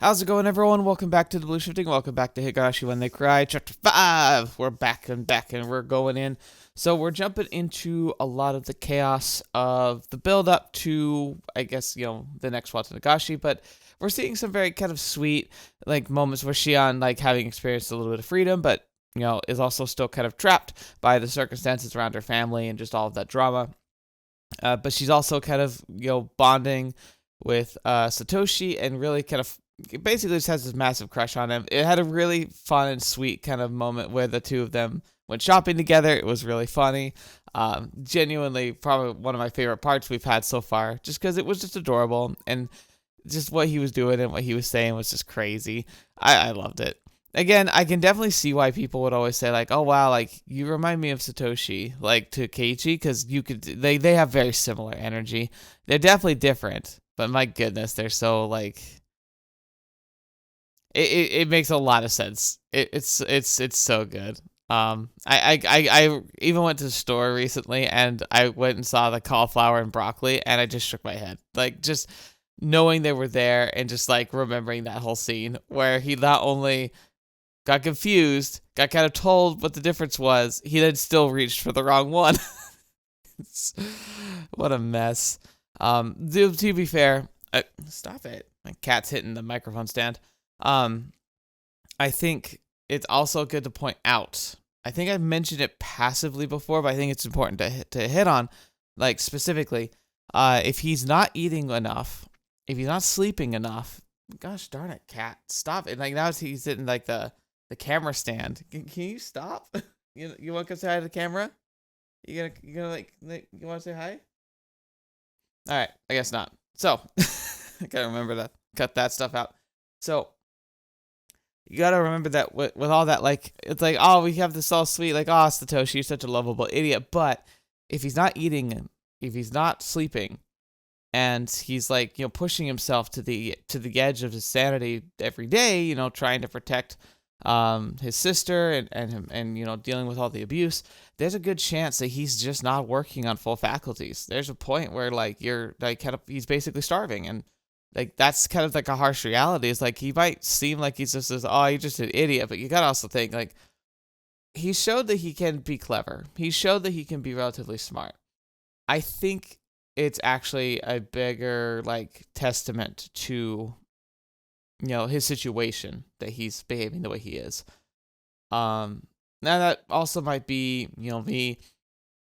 How's it going, everyone? Welcome back to TheBlueShifting. Welcome back to Higurashi When They Cry, Chapter 5. We're back, and we're going in. So we're jumping into a lot of the chaos of the build-up to, I guess, the next Watanagashi, but we're seeing some very kind of sweet, moments where Shion, having experienced a little bit of freedom, but, is also still kind of trapped by the circumstances around her family and just all of that drama. But she's also kind of, bonding with Satoshi and really kind of basically just has this massive crush on him. It had a really fun and sweet kind of moment where the two of them went shopping together. It was really funny. Genuinely, probably one of my favorite parts we've had so far, just because it was just adorable. And just what he was doing and what he was saying was just crazy. I loved it. Again, I can definitely see why people would always say, oh, wow, you remind me of Satoshi, to Keiichi, because they have very similar energy. They're definitely different, but my goodness, they're so, It makes a lot of sense. It's so good. I even went to the store recently and I went and saw the cauliflower and broccoli and I just shook my head. Just knowing they were there and just remembering that whole scene where he not only got confused, got kind of told what the difference was, he then still reached for the wrong one. What a mess. To be fair, stop it. My cat's hitting the microphone stand. I think it's also good to point out, I think I've mentioned it passively before, but I think it's important to hit on, specifically, if he's not eating enough, if he's not sleeping enough, gosh darn it, cat, stop it. Now he's hitting, the camera stand. Can you stop? You want to come say hi to the camera? You gonna you want to say hi? Alright, I guess not. So, I gotta remember to cut that stuff out. So, you gotta remember that with all that, it's oh, we have this all sweet, oh, Satoshi, you're such a lovable idiot. But if he's not eating, if he's not sleeping, and he's pushing himself to the edge of his sanity every day, trying to protect his sister and him, and dealing with all the abuse, there's a good chance that he's just not working on full faculties. There's a point where you're he's basically starving, and that's kind of a harsh reality. Is he might seem like he's just you're just an idiot, but you gotta also think he showed that he can be clever. He showed that he can be relatively smart. I think it's actually a bigger testament to his situation that he's behaving the way he is. Now that also might be me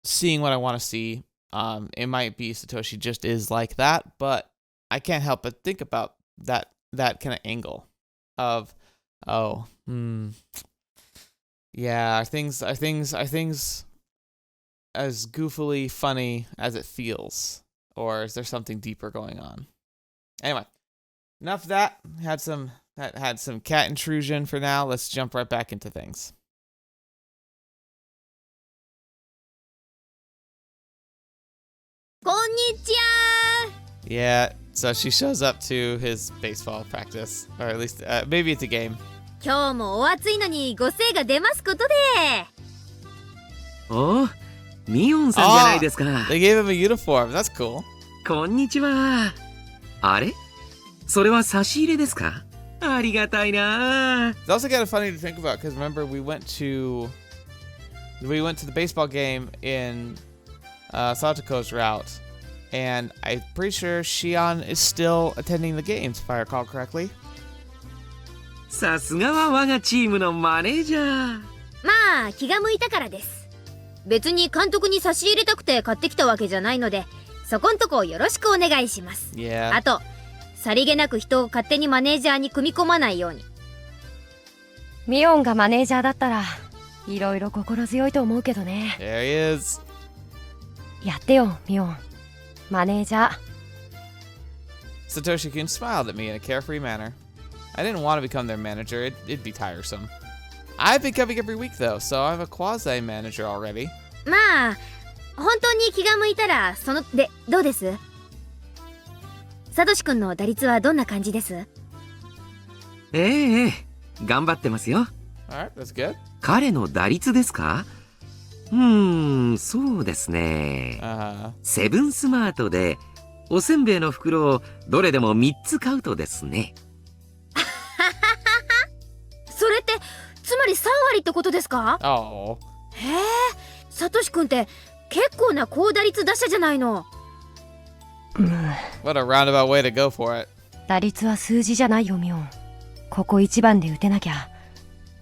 seeing what I want to see. It might be Satoshi just is like that, but I can't help but think about that kind of angle of, yeah, are things as goofily funny as it feels, or is there something deeper going on? Anyway, enough of that. Had some cat intrusion for now. Let's jump right back into things. Konnichiwa! Yeah, so she shows up to his baseball practice, or at least maybe it's a game. 今日もお暑いのにご精が出ますことで。お、ミオンさんじゃないですか。They gave him a uniform. That's cool. こんにちは。あれ？それは差し入れですか？ありがたいな。It's also kind of funny to think about because remember we went to the baseball game in Satoko's route, and I'm pretty sure Shion is still attending the games if I recall correctly. さすがは我がチームのマネージャー。まあ気が向いたからです。別に監督に差し入れたくて買ってきたわけじゃないので、そこんとこよろしくお願いします。Yeah. あと、さりげなく人を勝手にマネージャーに組み込まないように。ミオンがマネージャーだったらいろいろ心強いと思うけどね。There he is. やってよ、ミオン。マネージャー。Satoshi-kun smiled at me in a carefree manner. I didn't want to become their manager. It'd be tiresome. I've been coming every week though, so I'm a quasi-manager already. まあ、本当に気が向いたらでどうです？サトシ君の打率はどんな感じです？ええ、頑張ってますよ。Alright, that's good. 彼の打率ですか？そうですね。セブンスマートでおせんべいの袋をどれでも3つ買うとですね。りってことですか？ Oh. へえ、サトシ君って結構な高打率打者じゃないの。What a roundabout way to go for it. 打率は数字じゃないよミオン。ここ一番で打てなきゃ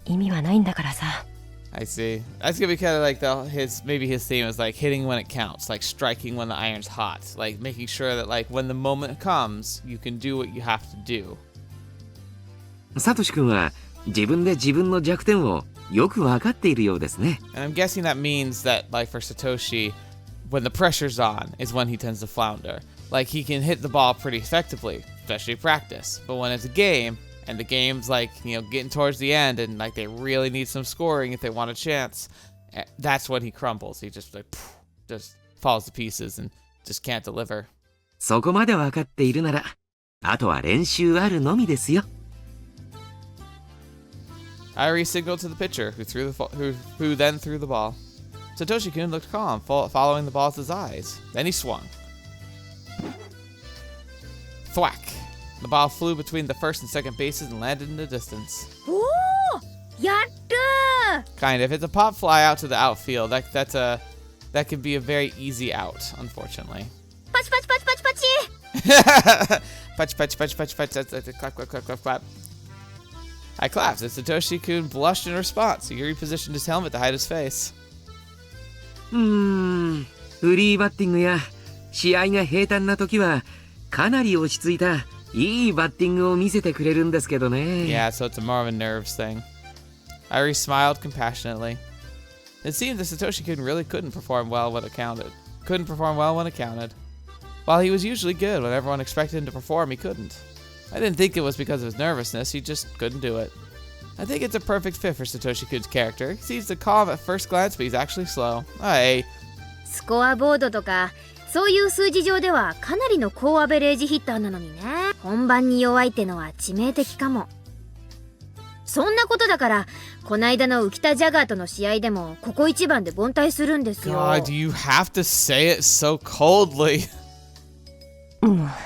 意味はないんだからさ。I see. That's gonna be kind of like maybe his theme is like hitting when it counts, like striking when the iron's hot, like making sure that like when the moment comes, you can do what you have to do. サトシ君は自分で自分の弱点をよく分かっているようですね。And I'm guessing that means that like for Satoshi, when the pressure's on is when he tends to flounder. Like he can hit the ball pretty effectively, especially practice. But when it's a game, and the game's like, you know, getting towards the end and like they really need some scoring if they want a chance, that's when he crumbles. He just like just falls to pieces and just can't deliver. そこまで分かっているなら、あとは練習あるのみですよ。Irei signaled to the pitcher, who then threw the ball. Satoshi-kun looked calm, following the ball with his eyes. Then he swung. Thwack! The ball flew between the first and second bases and landed in the distance. おお、やった！ Kind of. It's a pop fly out to the outfield. That can be a very easy out, unfortunately. パチパチパチパチパチ。 Patch, patch, patch, patch, patch. That's clap, clap, clap, clap, clap. I clapped as Satoshi-kun blushed in response. He repositioned his helmet to hide his face. フリーバッティングや試合が平坦な時はかなり落ち着いたいいバッティングを見せてくれるんですけどね。Yeah, so it's more of a nerves thing. Irei smiled compassionately. It seemed that Satoshi-kun really couldn't perform well when it counted. While he was usually good when everyone expected him to perform, he couldn't. I didn't think it was because of his nervousness, he just couldn't do it. I think it's a perfect fit for Satoshi-kun's character. He seems calm at first glance, but he's actually slow. Hey. スコアボードとかそういう数字上ではかなりの高アベレージヒッターなのにね。本番に弱いってのは致命的かも。そんなことだからこないだの浮田ジャガーとの試合でもここ一番で凡退するんですよ。 God, you have to say it so coldly.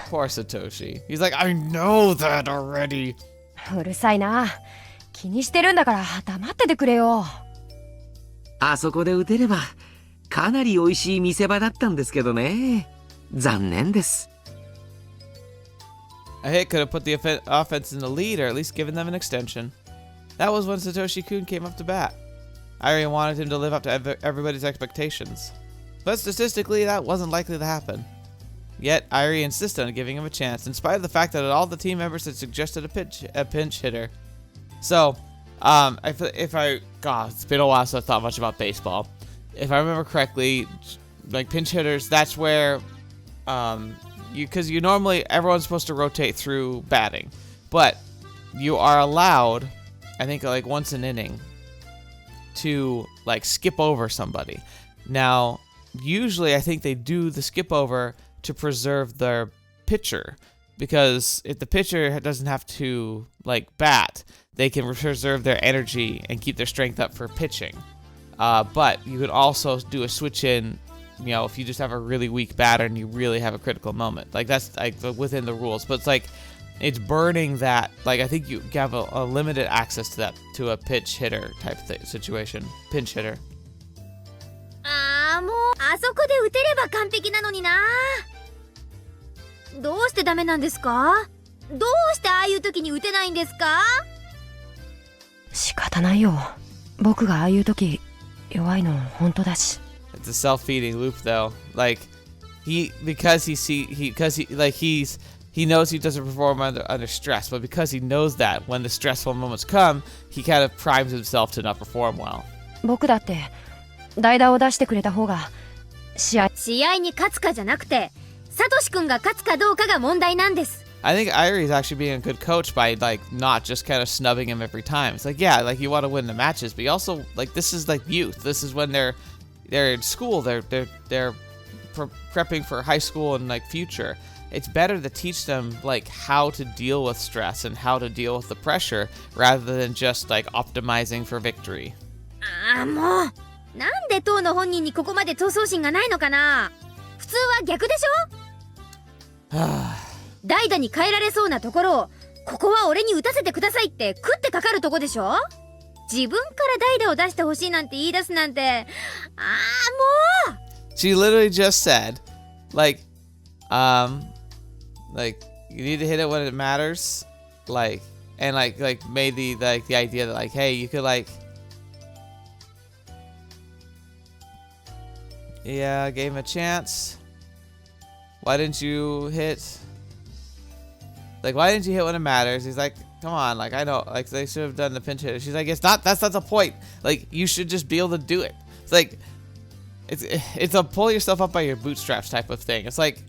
Poor Satoshi. He's like, I know that already. うるさいな。気にしてるんだから黙っててくれよ。あそこで打てればかなり美味しい見せ場だったんですけどね。残念です。A hit could have put the offense in the lead or at least given them an extension. That was when Satoshi-kun came up to bat. Irei wanted him to live up to everybody's expectations. But statistically, that wasn't likely to happen. Yet, Irei insisted on giving him a chance, in spite of the fact that all the team members had suggested a pinch hitter. So, God, it's been a while since I thought much about baseball. If I remember correctly, like pinch hitters, that's where, because you normally, everyone's supposed to rotate through batting, but you are allowed, I think like once an inning, to like skip over somebody. Now, usually I think they do the skip over to preserve their pitcher, because if the pitcher doesn't have to like bat, they can preserve their energy and keep their strength up for pitching. But you could also do a switch in, you know, if you just have a really weak batter and you really have a critical moment. Like that's like within the rules, but it's like it's burning that. Like I think you have a limited access to that, to a pitch hitter type situation. Pinch hitter. ああ、もうあそこで打てれば完璧なのにな。どうしてダメなんですか？どうしてああいう時に打てないんですか？仕方ないよ。僕がああいう時弱いの本当だし。 It's a self-feeding loop though. Like he knows he doesn't perform under stress, but because he knows that when the stressful moments come, he kind of primes himself to not perform well. 僕だって代打を出してくれた方が試合に勝つかじゃなくてサトシ君が勝つかどうかが問題なんです。 I think Irei is actually being a good coach by like not just kind of snubbing him every time. It's like, yeah, like you want to win the matches, but you also like this is like youth. This is when they're in school. They're prepping for high school and like future. It's better to teach them like how to deal with stress and how to deal with the pressure rather than just like optimizing for victory. ああ、もうなんで当の本人にここまで闘争心がないのかな。普通は逆でしょ。代打に変えられそうなところをここは俺に打たせてくださいって食ってかかるとこでしょ。自分から代打を出してほしいなんて言い出すなんて、もう She literally just said, like, you need to hit it when it matters, like, and like made the idea that like, hey, you could like, yeah, gave him a chance. Why didn't you hit? Like, why didn't you hit when it matters? He's like, come on, like, I know, like, they should have done the pinch hitter. She's like, that's not the point. Like, you should just be able to do it. It's like, it's a pull yourself up by your bootstraps type of thing. It's like,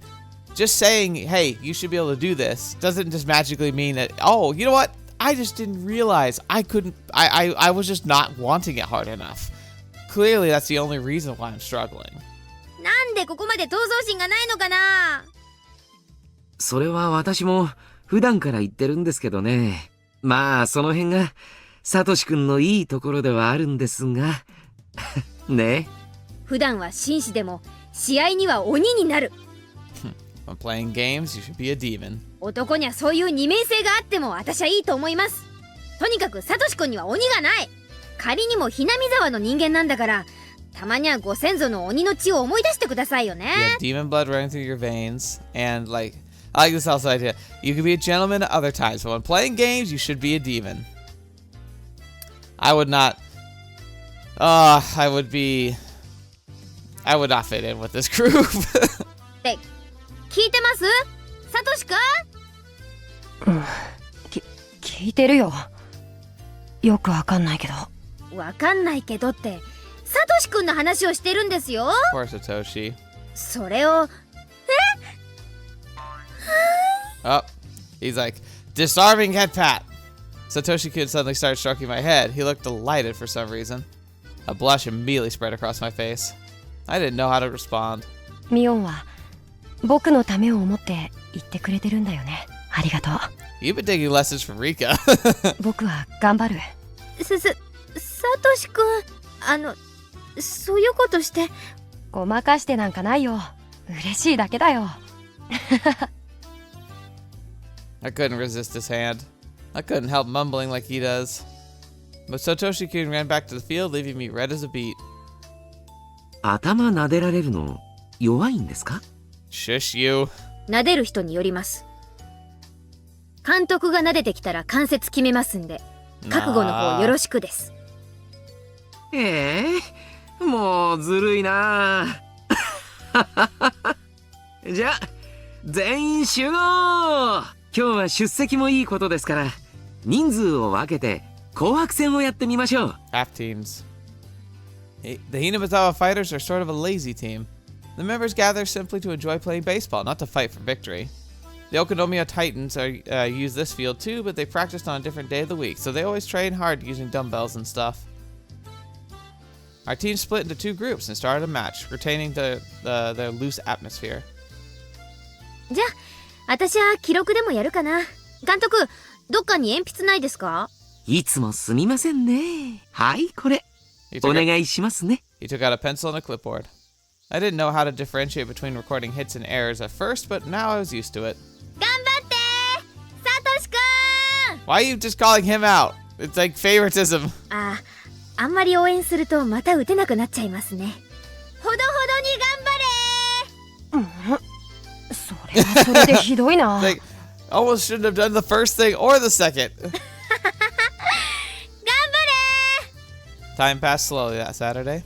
just saying, hey, you should be able to do this doesn't just magically mean that, oh, you know what? I just didn't realize I couldn't, I was just not wanting it hard enough. Clearly, that's the only reason why I'm struggling. なんでここまで闘争心がないのかな。それは私も普段から言ってるんですけどね。まあその辺がサトシ君のいいところではあるんですがね。普段は紳士でも試合には鬼になる。When playing games, you should be a demon. 男にはそういう二面性があっても私はいいと思います。とにかくサトシ君には鬼がない。仮にもひなみざわの人間なんだから、たまにはご先祖の鬼の血を思い出してくださいよね。You have demon blood running through your veins, and like, I like this also idea. You can be a gentleman at other times, but when playing games, you should be a demon. I would not. I would not fit in with this group. って聞いてます？サトシ君？聞いてるよ。よくわかんないけど。わかんないけどって、サトシ君の話をしてるんですよ。Poor Satoshi. それを。Oh, he's like, disarming head pat. Satoshi-kun suddenly started stroking my head. He looked delighted for some reason. A blush immediately spread across my face. I didn't know how to respond. ミオンは僕のためを思って言ってくれてるんだよね。ありがとう。You've been taking lessons from Rika. 僕は頑張る。サトシ君、そういうことして。ごまかしてなんかないよ。嬉しいだけだよ。I couldn't resist his hand. I couldn't help mumbling like he does. But Satoshi-kun ran back to the field, leaving me red as a beet. 頭撫でられるの弱いんですか？ Shush you. 撫でる人によります。監督が撫でてきたら関節決めますんで、覚悟の方よろしくです。もうずるいな。じゃあ全員集合。今日は出席もいいことですから、人数を分けて紅白戦をやってみましょう。Half teams. The Hinamizawa fighters are sort of a lazy team. The members gather simply to enjoy playing baseball, not to fight for victory. The Okonomiya Titans use this field too, but they practiced on a different day of the week, so they always train hard using dumbbells and stuff. Our team split into two groups and started a match, retaining their loose atmosphere. じゃあ、私は記録でもやるかな。監督、どっかに鉛筆ないですか？いつもすみませんね。はい、これ。お願いしますね。He took out a pencil and a clipboard. I didn't know how to differentiate between recording hits and errors at first, but now I was used to it. 頑張ってー、サトシ君。 Why are you just calling him out? It's like favoritism. あんまり応援するとまた打てなくなっちゃいますね。ほどほどに頑張れー。それはそれでひどいな。Like, almost shouldn't have done the first thing or the second. 頑張れー。 Time passed slowly that Saturday.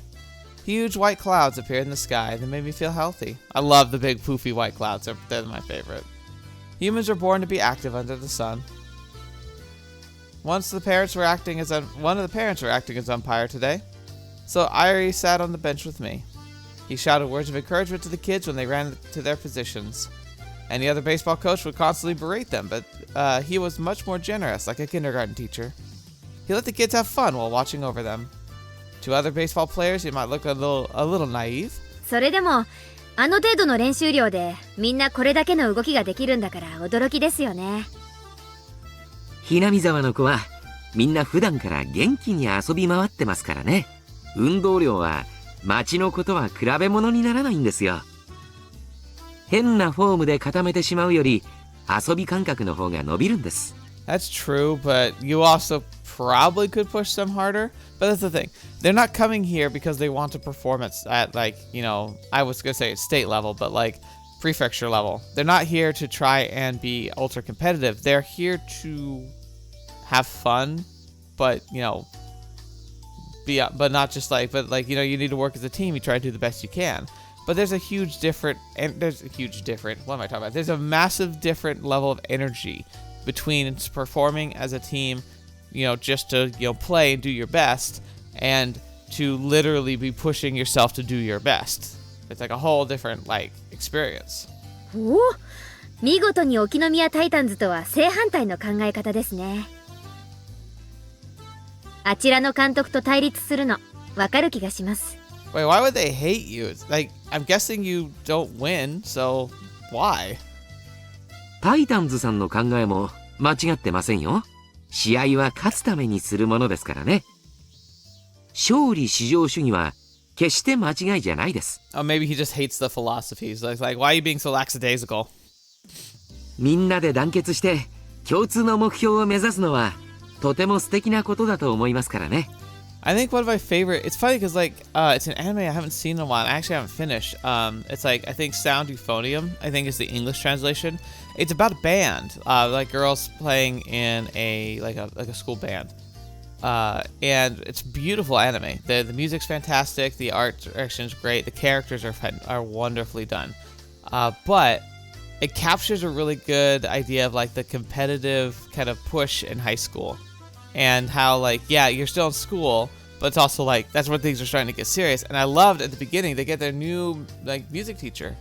Huge white clouds appeared in the sky that made me feel healthy. I love the big poofy white clouds. They're my favorite. Humans are born to be active under the sun. One of the parents were acting as umpire today, so Irei sat on the bench with me. He shouted words of encouragement to the kids when they ran to their positions. Any other baseball coach would constantly berate them, but he was much more generous, like a kindergarten teacher. He let the kids have fun while watching over them. To other baseball players, he might look a little naive. それでもあの程度の練習量でみんなこれだけの動きができるんだから驚きですよね。Hinamizawaの子はみんな普段から元気に遊び回ってますからね。運動量は町のことは比べ物にならないんですよ。変なフォームで固めてしまうより遊び感覚の方が伸びるんです。That's true, but you also probably could push them harder. But that's the thing. They're not coming here because they want to perform at like, you know, I was going to say state level, but like prefecture level. They're not here to try and be ultra competitive. They're here to have fun, but, you know, but not just like, but like, you know, you need to work as a team. You try to do the best you can. But there's a huge different, what am I talking about? There's a massive different level of energy between performing as a team, you know, just to, you know, play and do your best, and to literally be pushing yourself to do your best. It's like a whole different, like, experience. おお、見事に沖宮タイタンズとは正反対の考え方ですね。あちらの監督と対立するの、わかる気がします。Wait, why would they hate you? It's like, I'm guessing you don't win, so why? タイタンズさんの考えも間違ってませんよ。試合は勝つためにするものですからね。勝利至上主義は決して間違いじゃないです。Oh, maybe he just hates the philosophies. Like, why are you being so lackadaisical? みんなで団結して共通の目標を目指すのはとても素敵なことだと思いますからね。I think one of my favorite, it's funny because like it's an anime I haven't seen in a while. I actually haven't finished. It's like, I think Sound Euphonium, I think is the English translation. It's about a band, like girls playing in a school band. And it's beautiful anime. The music's fantastic, the art direction's great, the characters are wonderfully done. But it captures a really good idea of like the competitive kind of push in high school. And how, like, yeah, you're still in school, but it's also like, that's when things are starting to get serious. And I loved at the beginning, they get their new, like, music teacher.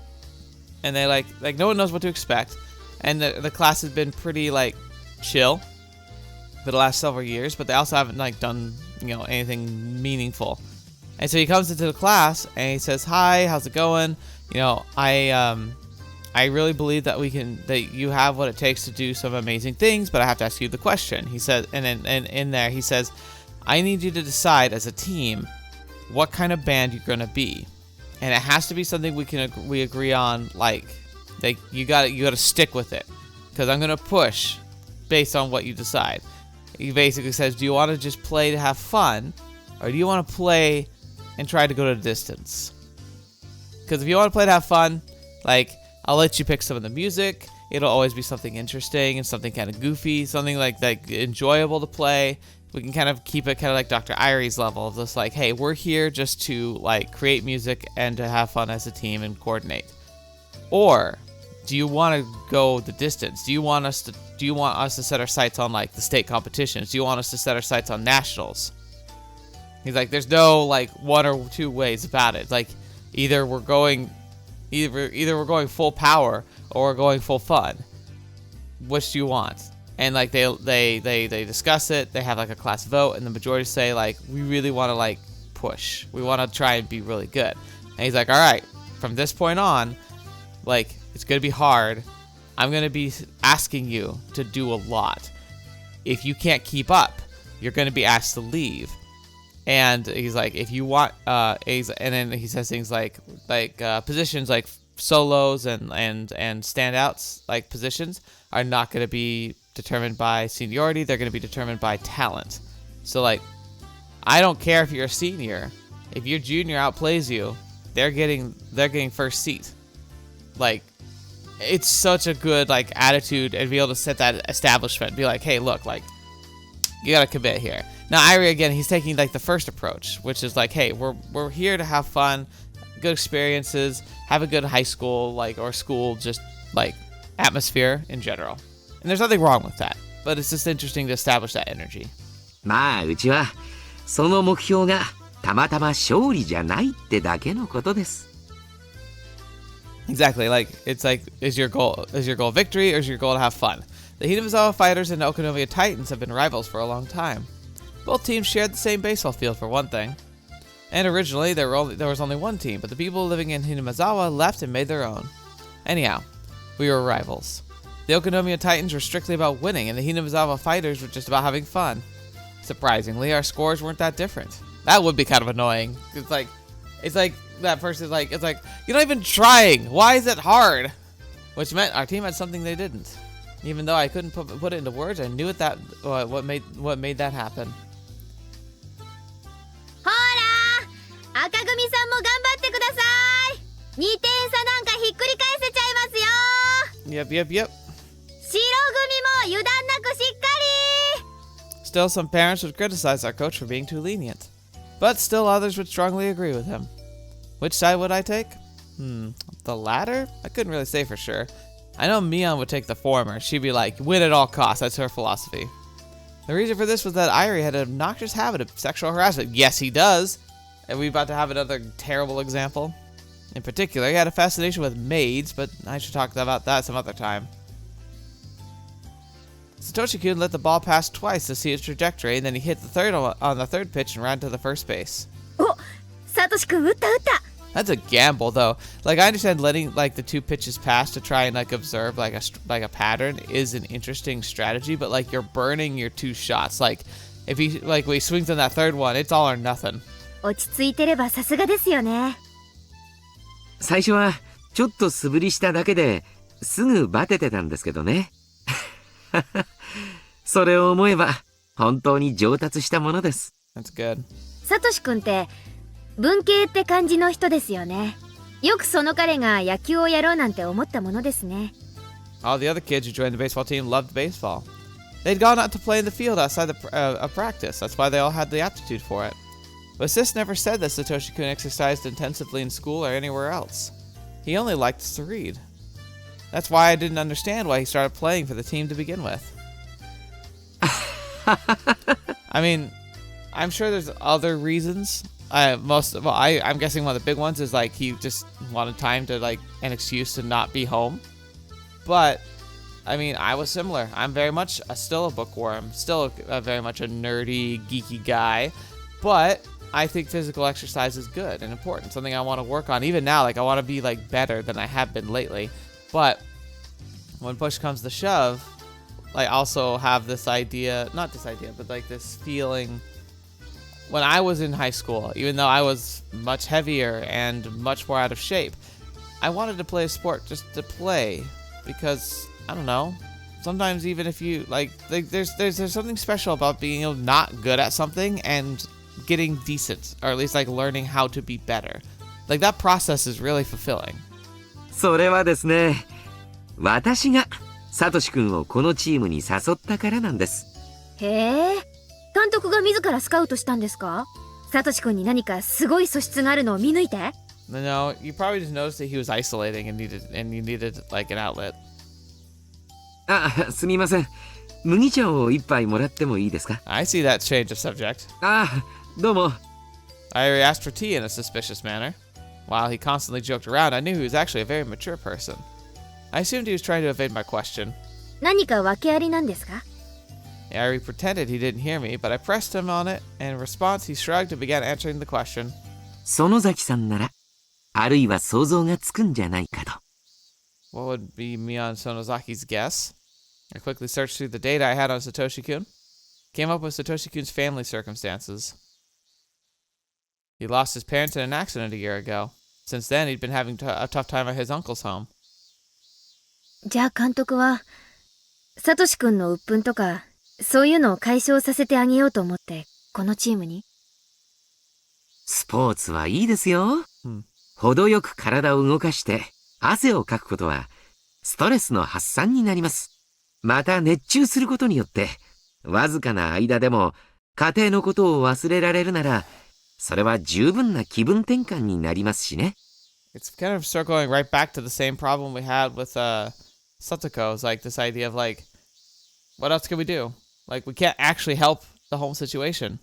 And they, like no one knows what to expect. And the class has been pretty, like, chill for the last several years, but they also haven't, like, done, you know, anything meaningful. And so he comes into the class, and he says, hi, how's it going? You know, I really believe that you have what it takes to do some amazing things, but I have to ask you the question. He says, and in there he says, I need you to decide as a team what kind of band you're gonna be, and it has to be something we agree on. Like you gotta stick with it, because I'm gonna push based on what you decide. He basically says, do you want to just play to have fun, or do you want to play and try to go to the distance? Because if you want to play to have fun, like, I'll let you pick some of the music. It'll always be something interesting and something kind of goofy, something like enjoyable to play. We can kind of keep it kind of like Dr. Irei's level of just like, hey, we're here just to like create music and to have fun as a team and coordinate. Or do you want to go the distance? Do you want us to set our sights on like the state competitions? Do you want us to set our sights on nationals? He's like, there's no like one or two ways about it. Like either we're going full power or we're going full fun. Which do you want? And like they discuss it. They have like a class vote, and the majority say like, we really want to like push. We want to try and be really good. And he's like, all right, from this point on, like it's gonna be hard. I'm gonna be asking you to do a lot. If you can't keep up, you're gonna be asked to leave. And he's like, if you want, and then he says things like positions like solos and standouts, like positions are not going to be determined by seniority. They're going to be determined by talent. So like, I don't care if you're a senior. If your junior outplays you, they're getting first seat. Like, it's such a good like attitude, and be able to set that establishment. Be like, hey, look, like, you got to commit here. Now, Irei, again, he's taking, like, the first approach, which is, like, hey, we're here to have fun, good experiences, have a good high school, like, or school, just, like, atmosphere in general. And there's nothing wrong with that, but it's just interesting to establish that energy. まあうちはその目標がたまたま勝利じゃないってだけのことです。 Exactly, like, it's like, is your goal victory, or is your goal to have fun? The Hinamizawa fighters and the Okanomiya Titans have been rivals for a long time. Both teams shared the same baseball field for one thing. And originally, there was only one team, but the people living in Hinamizawa left and made their own. Anyhow, we were rivals. The Okanomiya Titans were strictly about winning, and the Hinamizawa fighters were just about having fun. Surprisingly, our scores weren't that different. That would be kind of annoying. It's like that person's like, it's like, you're not even trying. Why is it hard? Which meant our team had something they didn't. Even though I couldn't put it into words, I knew what made that happen. ほら赤組さんも頑張ってください。2点差なんかひっくり返せちゃいますよ。 Yep, yep, yep. 白組も油断なくしっかり。 Still, some parents would criticize our coach for being too lenient. But still others would strongly agree with him. Which side would I take? The latter? I couldn't really say for sure. I know Mion would take the former. She'd be like, win at all costs. That's her philosophy. The reason for this was that Irei had an obnoxious habit of sexual harassment. Yes, he does. And we're about to have another terrible example. In particular, he had a fascination with maids, but I should talk about that some other time. Satoshi-kun let the ball pass twice to see its trajectory, and then he hit the third on the third pitch and ran to the first base. お、サトシ君打った打った。 That's a gamble, though. Like, I understand letting like the two pitches pass to try and like observe like a pattern is an interesting strategy, but like you're burning your two shots. Like, if he when he swings on that third one, it's all or nothing. 落ち着いてればさすがですよね。最初はちょっと素振りしただけですぐバテてたんですけどね。それを思えば本当に上達したものです。That's good. サトシ君って文系って感じの人ですよね。よくその彼が野球をやろうなんて思ったものですね。All the other kids who joined the baseball team loved baseball. They'd gone out to play in the field outside of practice. That's why they all had the aptitude for it. But Sis never said that Satoshi-kun exercised intensively in school or anywhere else. He only liked to read. That's why I didn't understand why he started playing for the team to begin with. I mean, I'm sure there's other reasons. I'm guessing one of the big ones is like he just wanted time to an excuse to not be home. But I mean, I was similar. I'm very much still a bookworm, still very much a nerdy, geeky guy. But I think physical exercise is good and important, something I want to work on. Even now, I want to be better than I have been lately. But when push comes to shove, I also have this idea, not this idea, but this feeling. When I was in high school, even though I was much heavier and much more out of shape, I wanted to play a sport just to play because, I don't know, sometimes even if you, there's something special about being not good at something and getting decent, or at least learning how to be better. That process is really fulfilling. それはですね、私がサトシ君をこのチームに誘ったからなんです。へえ、監督が自らスカウトしたんですか？サトシ君に何かすごい素質があるのを見抜いて？ No, you probably just noticed that he was isolating and you needed an outlet. あ、すみません。麦茶を一杯もらってもいいですか？ I see that change of subject. あ、どうも。I asked for tea in a suspicious manner. While he constantly joked around, I knew he was actually a very mature person. I assumed he was trying to evade my question. 何か訳ありなんですか？ Irei pretended he didn't hear me, but I pressed him on it, and in response, he shrugged and began answering the question. 園崎さんなら、あるいは想像がつくんじゃないかと。What would be Mion Sonozaki's guess? I quickly searched through the data I had on Satoshi-kun. Came up with Satoshi-kun's family circumstances. He lost his parents in an accident a year ago. Since then, he'd been having a tough time at his uncle's home. じゃあ監督はサトシ君の鬱憤とかそういうのを解消させてあげようと思ってこのチームに？スポーツはいいですよ。程よく体を動かして汗をかくことはストレスの発散になります。また熱中することによってわずかな間でも家庭のことを忘れられるならそれは十分な気分転換になりますしね。It's kind of circling right back to the same problem we had with Satoko. It's this idea of what else can we do? We can't actually help the home situation.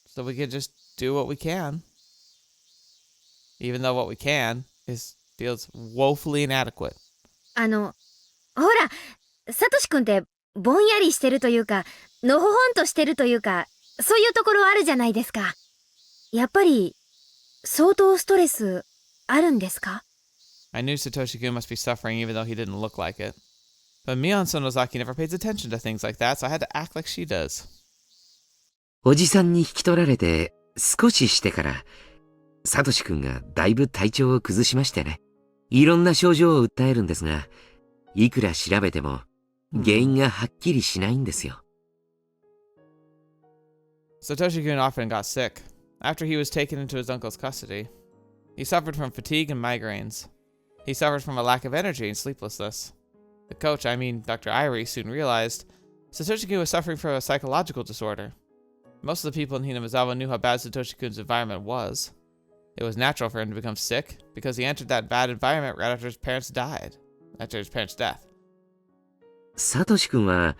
So we can just do what we can. Even though what we can feels woefully inadequate. ほらサトシ君ってぼんやりしてるというかのほほんとしてるというかそういうところあるじゃないですか。やっぱり相当ストレスあるんですか？ I knew Satoshi-kun must be suffering even though he didn't look like it. But Mion Sonozaki never pays attention to things like that, so I had to act like she does. おじさんに引き取られて少ししてから、サトシ君がだいぶ体調を崩しましてね。いろんな症状を訴えるんですが、いくら調べても原因がはっきりしないんですよ。Satoshi-kun often got sick. After he was taken into his uncle's custody, he suffered from fatigue and migraines. He suffered from a lack of energy and sleeplessness. The coach, Dr. Irei, soon realized Satoshi-kun was suffering from a psychological disorder. Most of the people in Hinamizawa knew how bad Satoshi-kun's environment was. It was natural for him to become sick because he entered that bad environment right after his parents' death. サトシ君は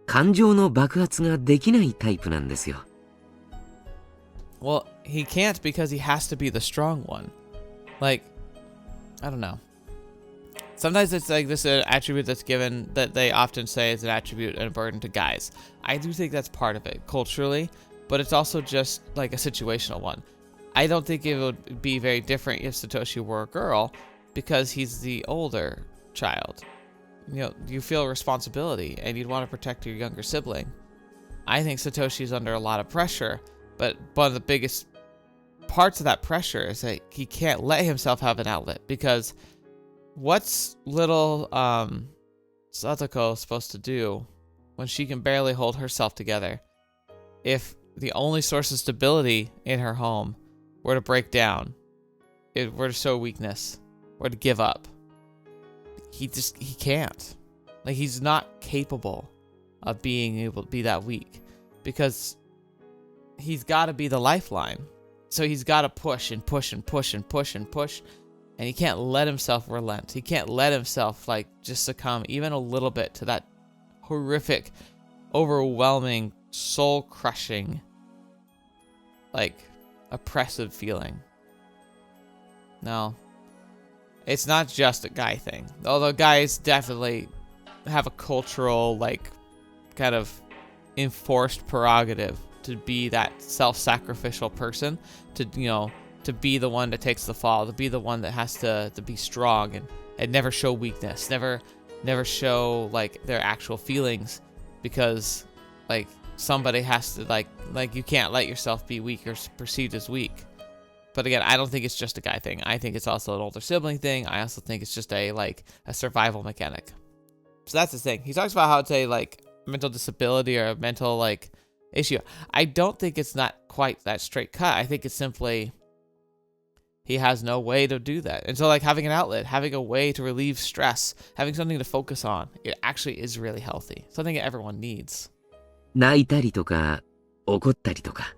感情の爆発ができないタイプなんですよ。Well, he can't because he has to be the strong one. Like, I don't know. Sometimes it's like this attribute that's given that they often say is an attribute and a burden to guys. I do think that's part of it culturally, but it's also just like a situational one. I don't think it would be very different if Satoshi were a girl because he's the older child. You know, you feel responsibility and you'd want to protect your younger sibling. I think Satoshi's under a lot of pressure, but one of the biggest parts of that pressure is that he can't let himself have an outlet because what's little Satoko supposed to do when she can barely hold herself together if the only source of stability in her home were to break down, it were to show weakness, or to give up? He can't. Like, he's not capable of being able to be that weak because he's got to be the lifeline. So he's got to push and push and push and push and push, and he can't let himself relent. He can't let himself like just succumb even a little bit to that horrific, overwhelming, soul-crushing, like oppressive feeling. No. It's not just a guy thing. Although guys definitely have a cultural, like, kind of enforced prerogative to be that self-sacrificial person, to, you know, to be the one that takes the fall, to be the one that has to be strong and never show weakness, never show, like, their actual feelings, because, like, somebody has to, like you can't let yourself be weak or perceived as weak. But again, I don't think it's just a guy thing. I think it's also an older sibling thing. I also think it's just a survival mechanic. So that's the thing. He talks about how it's a like mental disability or a mental like issue. I don't think it's not quite that straight cut. I think it's simply he has no way to do that. And so like having an outlet, having a way to relieve stress, having something to focus on, it actually is really healthy. Something everyone needs. 泣いたりとか怒ったりとか、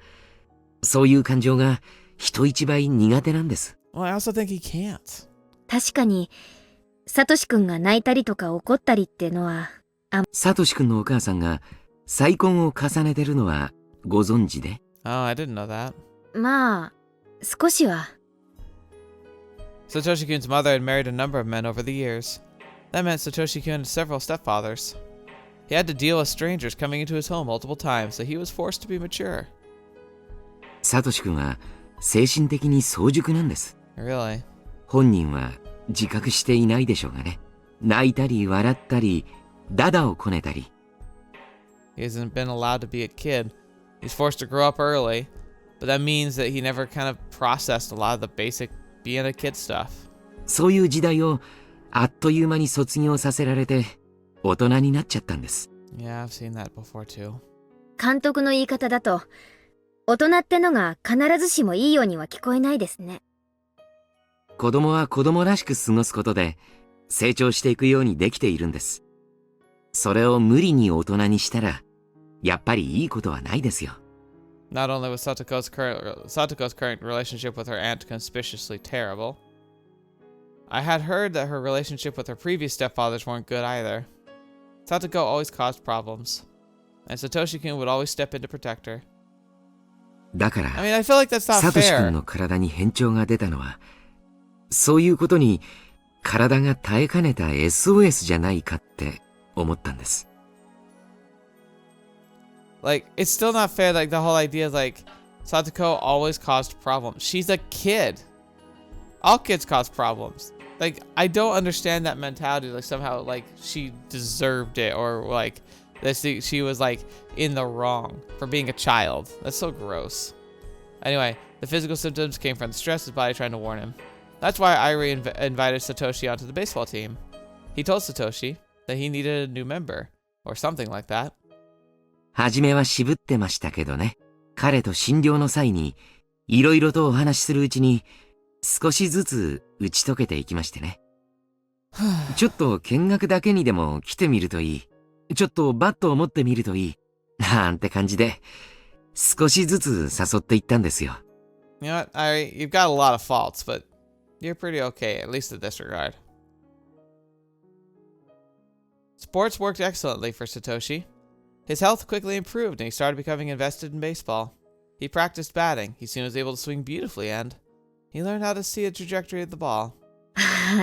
そういう感情が人一倍苦手なんです。Well, I also think he can't. 確かに、サトシ君が泣いたりとか怒ったりってのは、サトシ君のお母さんが再婚を重ねてるのはご存知で？ Oh, I didn't know that. まあ、少しは。Satoshi-kun's mother had married a number of men over the years. That meant Satoshi-kun had several stepfathers. He had to deal with strangers coming into his home multiple times, so he was forced to be mature. サトシ君は精神的に早熟なんです。Really? 本人は自覚していないでしょうがね。泣いたり笑ったり、ダダをこねたり。He hasn't been allowed to be a kid. He's forced to grow up early, but that means that he never kind of processed a lot of the basic being a kid stuff. そういう時代をあっという間に卒業させられて大人になっちゃったんです。Yeah, I've seen that before too. 監督の言い方だと、大人ってのが必ずしもいいようには聞こえないですね。子供は子供らしく過ごすことで成長していくようにできているんです。それを無理に大人にしたら、やっぱりいいことはないですよ。Not only was Satoko's current relationship with her aunt conspicuously terrible, I had heard that her relationship with her previous stepfathers weren't good either. Satoko always caused problems, and Satoshi-kun would always step in to protect her. だから、I mean, I feel like that's not サトシ君 fair. の体に変調が出たのは、そういうことに体が耐えかねた SOS じゃないかって思ったんです。Like, it's still not fair, like, the whole idea is, like, Satoko always caused problems. She's a kid. All kids cause problems. Like, I don't understand that mentality, like, somehow, like, she deserved it, or, like, that she was, like, in the wrong for being a child. That's so gross. Anyway, the physical symptoms came from the stress, his body trying to warn him. That's why Irei invited Satoshi onto the baseball team. He told Satoshi that he needed a new member, Or something like that. はじめは渋ってましたけどね。彼と診療の際に、いろいろとお話しするうちに、少しずつ打ち解けていきましてね。ちょっと見学だけにでも来てみるといい。ちょっとバットを持ってみるといい。なんて感じで、少しずつ誘っていったんですよ。You know what, Irei, you've got a lot of faults, but you're pretty okay, at least in this regard. Sports worked excellently for Satoshi. His health quickly improved and he started becoming invested in baseball. He practiced batting, he soon was able to swing beautifully, and he learned how to see the trajectory of the ball.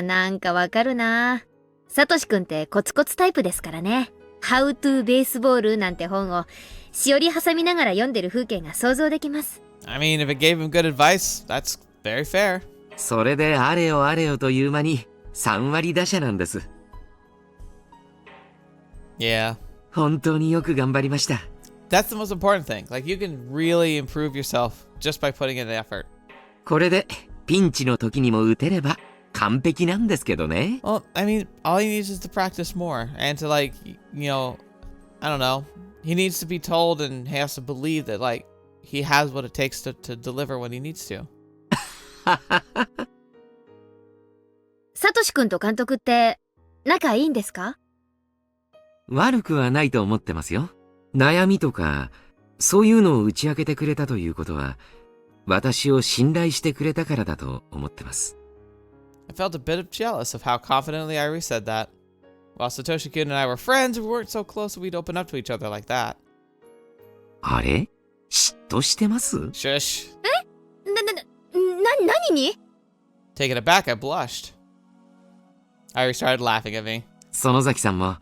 なんかわかるな。サトシくんってコツコツタイプですからね。How to Baseball なんて本をしおり挟みながら読んでる風景が想像できます。I mean, if it gave him good advice, that's very fair. それであれよあれよという間に3割打者なんです。Yeah. 本当によく頑張りました。That's the most important thing. Like, you can really improve yourself just by putting in the effort. これでピンチの時にも打てれば完璧なんですけどね。Well, I mean, all he needs is to practice more and to, like, you know, I don't know. He needs to be told and he has to believe that, like, he has what it takes to deliver when he needs to. サトシくんと監督って仲いいんですか？悪くはないと思ってますよ。悩みとか、そういうのを打ち明けてくれたということは、私を信頼してくれたからだと思ってます。I felt a bit jealous of how confidently Irei said that. While Satoshi-kun and I were friends, we weren't so close that we'd open up to each other like that. あれ？嫉妬してます？ Shush. 何に？ Taken aback, I blushed. Irei started laughing at me. 園崎さんも、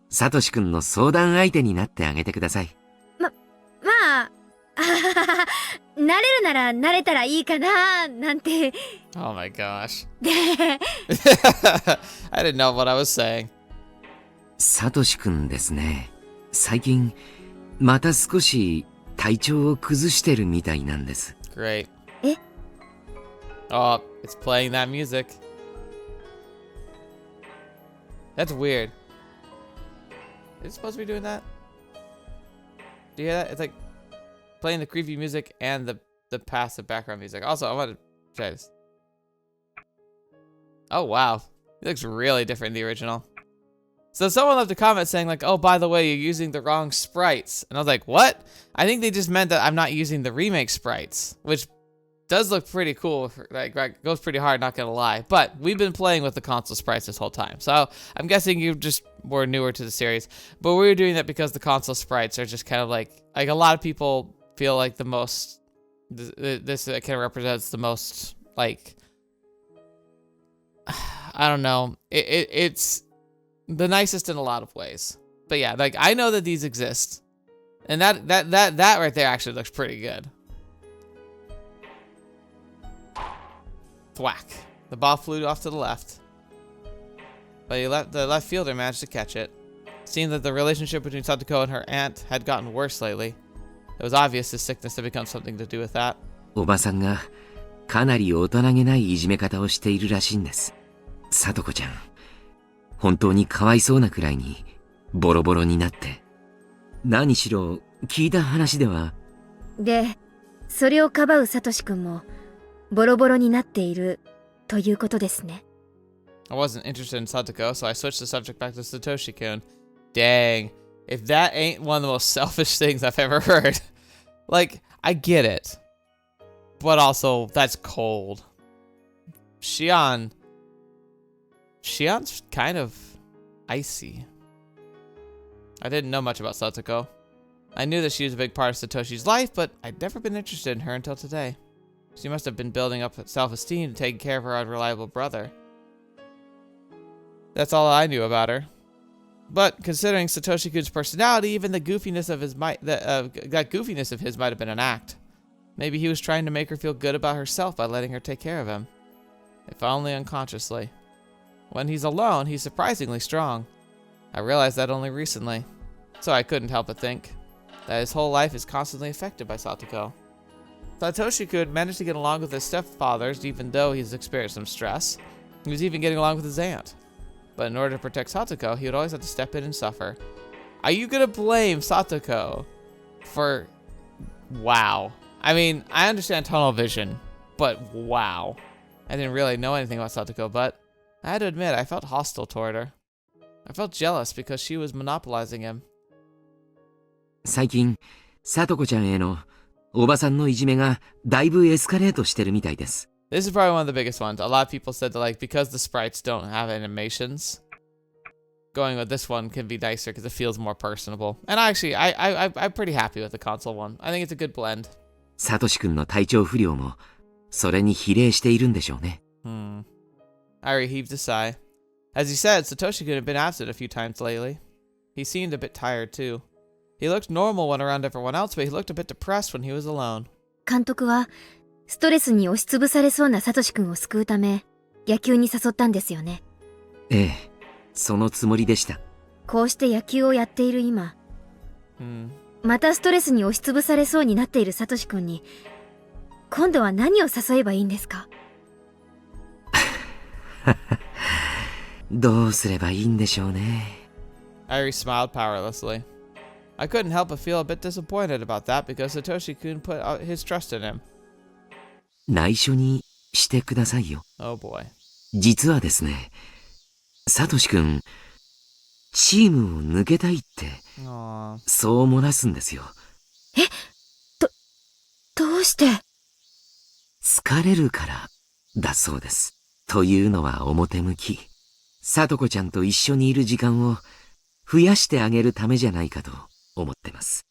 サトシ君の相談相手になってあげてください。まあ、慣れるなら慣れたらいいかな、なんて。Oh my gosh. で、I didn't know what I was saying. サトシ君ですね。最近、また少し体調を崩してるみたいなんです。Great. え？ Oh, it's playing that music. That's weird. Is it supposed to be doing that? Do you hear that? It's like playing the creepy music and the passive background music. Also, I want to try this. Oh, wow. It looks really different in the original. So someone left a comment saying like, oh, by the way, you're using the wrong sprites. And I was like, what? I think they just meant that I'm not using the remake sprites, which does look pretty cool. Like, goes pretty hard, not gonna lie. But we've been playing with the console sprites this whole time. So I'm guessing you just were newer to the series. But we were doing that because the console sprites are just kind of like a lot of people feel like the most, this kind of represents the most, like, I don't know. It's the nicest in a lot of ways. But yeah, like, I know that these exist. And that right there actually looks pretty good. Thwack. The ball flew off to the left. But the left fielder managed to catch it. Seeing that the relationship between Satoko and her aunt had gotten worse lately, it was obvious his sickness had become something to do with that. おばさんがかなり大人げないいじめ方をしているらしいんです。さとこちゃん、本当にかわいそうなくらいにボロボロになって。何しろ聞いた話では。で、それをかばうサトシ君もボロボロになっているということですね。I wasn't interested in Satoko, so I switched the subject back to Satoshi-kun. Dang, if that ain't one of the most selfish things I've ever heard. Like, I get it. But also, that's cold. Shion's kind of icy. I didn't know much about Satoko. I knew that she was a big part of Satoshi's life, but I'd never been interested in her until today. She must have been building up self-esteem and taking care of her unreliable brother. That's all I knew about her. But considering Satoshi-kun's personality, even the goofiness of his that goofiness of his might have been an act. Maybe he was trying to make her feel good about herself by letting her take care of him. If only unconsciously. When he's alone, he's surprisingly strong. I realized that only recently. So I couldn't help but think that his whole life is constantly affected by Satoko. Satoshi-kun managed to get along with his stepfathers even though he's experienced some stress. He was even getting along with his aunt. But in order to protect Satoko, he would always have to step in and suffer. Are you gonna blame Satoko for... Wow. I mean, I understand tunnel vision, but wow. I didn't really know anything about Satoko, but I had to admit, I felt hostile toward her. I felt jealous because she was monopolizing him. 最近、さとこちゃんへのおばさんのいじめがだいぶエスカレートしてるみたいです。This is probably one of the biggest ones. A lot of people said that, like, because the sprites don't have animations, going with this one can be nicer because it feels more personable. And actually, I'm pretty happy with the console one. I think it's a good blend. サトシ君の体調不良もそれに比例しているんでしょうね。Irei heaved a sigh. As he said, Satoshi could have been absent a few times lately. He seemed a bit tired too. He looked normal when around everyone else, but he looked a bit depressed when he was alone. 監督はストレスに押しつぶされそうなサトシ君を救うため野球に誘ったんですよね。ええ、そのつもりでした。こうして野球をやっている今、またストレスに押しつぶされそうになっているサトシ君に今度は何を誘えばいいんですか？どうすればいいんでしょうね。Irei smiled powerlessly. I couldn't help but feel a bit disappointed about that because Satoshi-kun put his trust in him. 内緒にしてくださいよ。Oh boy. 実はですね、サトシ君、チームを抜けたいって、そう漏らすんですよ。どうして？疲れるからだそうです。というのは表向き。サトコちゃんと一緒にいる時間を増やしてあげるためじゃないかと思ってます。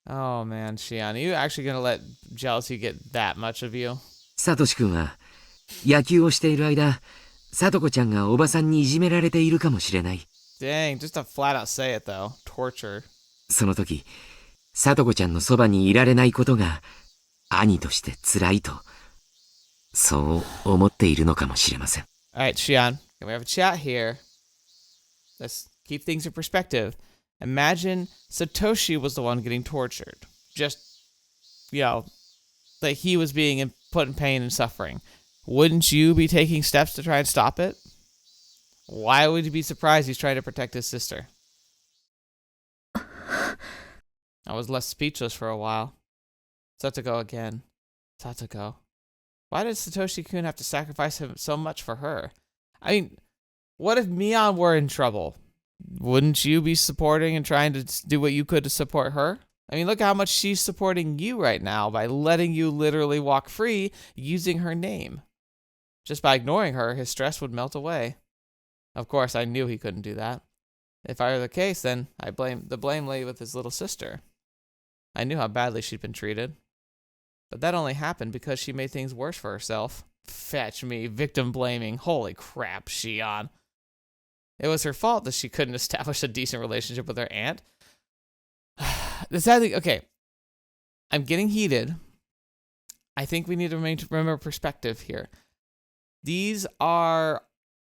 Oh man, Shion, are you actually gonna let jealousy get that much of you? サトシ君は野球をしている間、サトコちゃんがおばさんにいじめられているかもしれない。Dang, just to flat out say it though. Torture. その時、サトコちゃんのそばにいられないことが兄として辛いと、そう思っているのかもしれません。Alright, Shion, can we have a chat here? Let's keep things in perspective. Imagine Satoshi was the one getting tortured. Just, you know, that he was being put in pain and suffering. Wouldn't you be taking steps to try and stop it? Why would you be surprised he's trying to protect his sister? I was left speechless for a while. Satoko again. Satoko. Why did Satoshi-kun have to sacrifice him so much for her? I mean, what if Mion were in trouble? Wouldn't you be supporting and trying to do what you could to support her? I mean, look how much she's supporting you right now by letting you literally walk free using her name. Just by ignoring her, his stress would melt away. Of course, I knew he couldn't do that. If I were the case, then the blame lay with his little sister. I knew how badly she'd been treated. But that only happened because she made things worse for herself. Fetch me, victim blaming. Holy crap, Shion. It was her fault that she couldn't establish a decent relationship with her aunt. The sad thing, okay, I'm getting heated. I think we need to remember perspective here. These are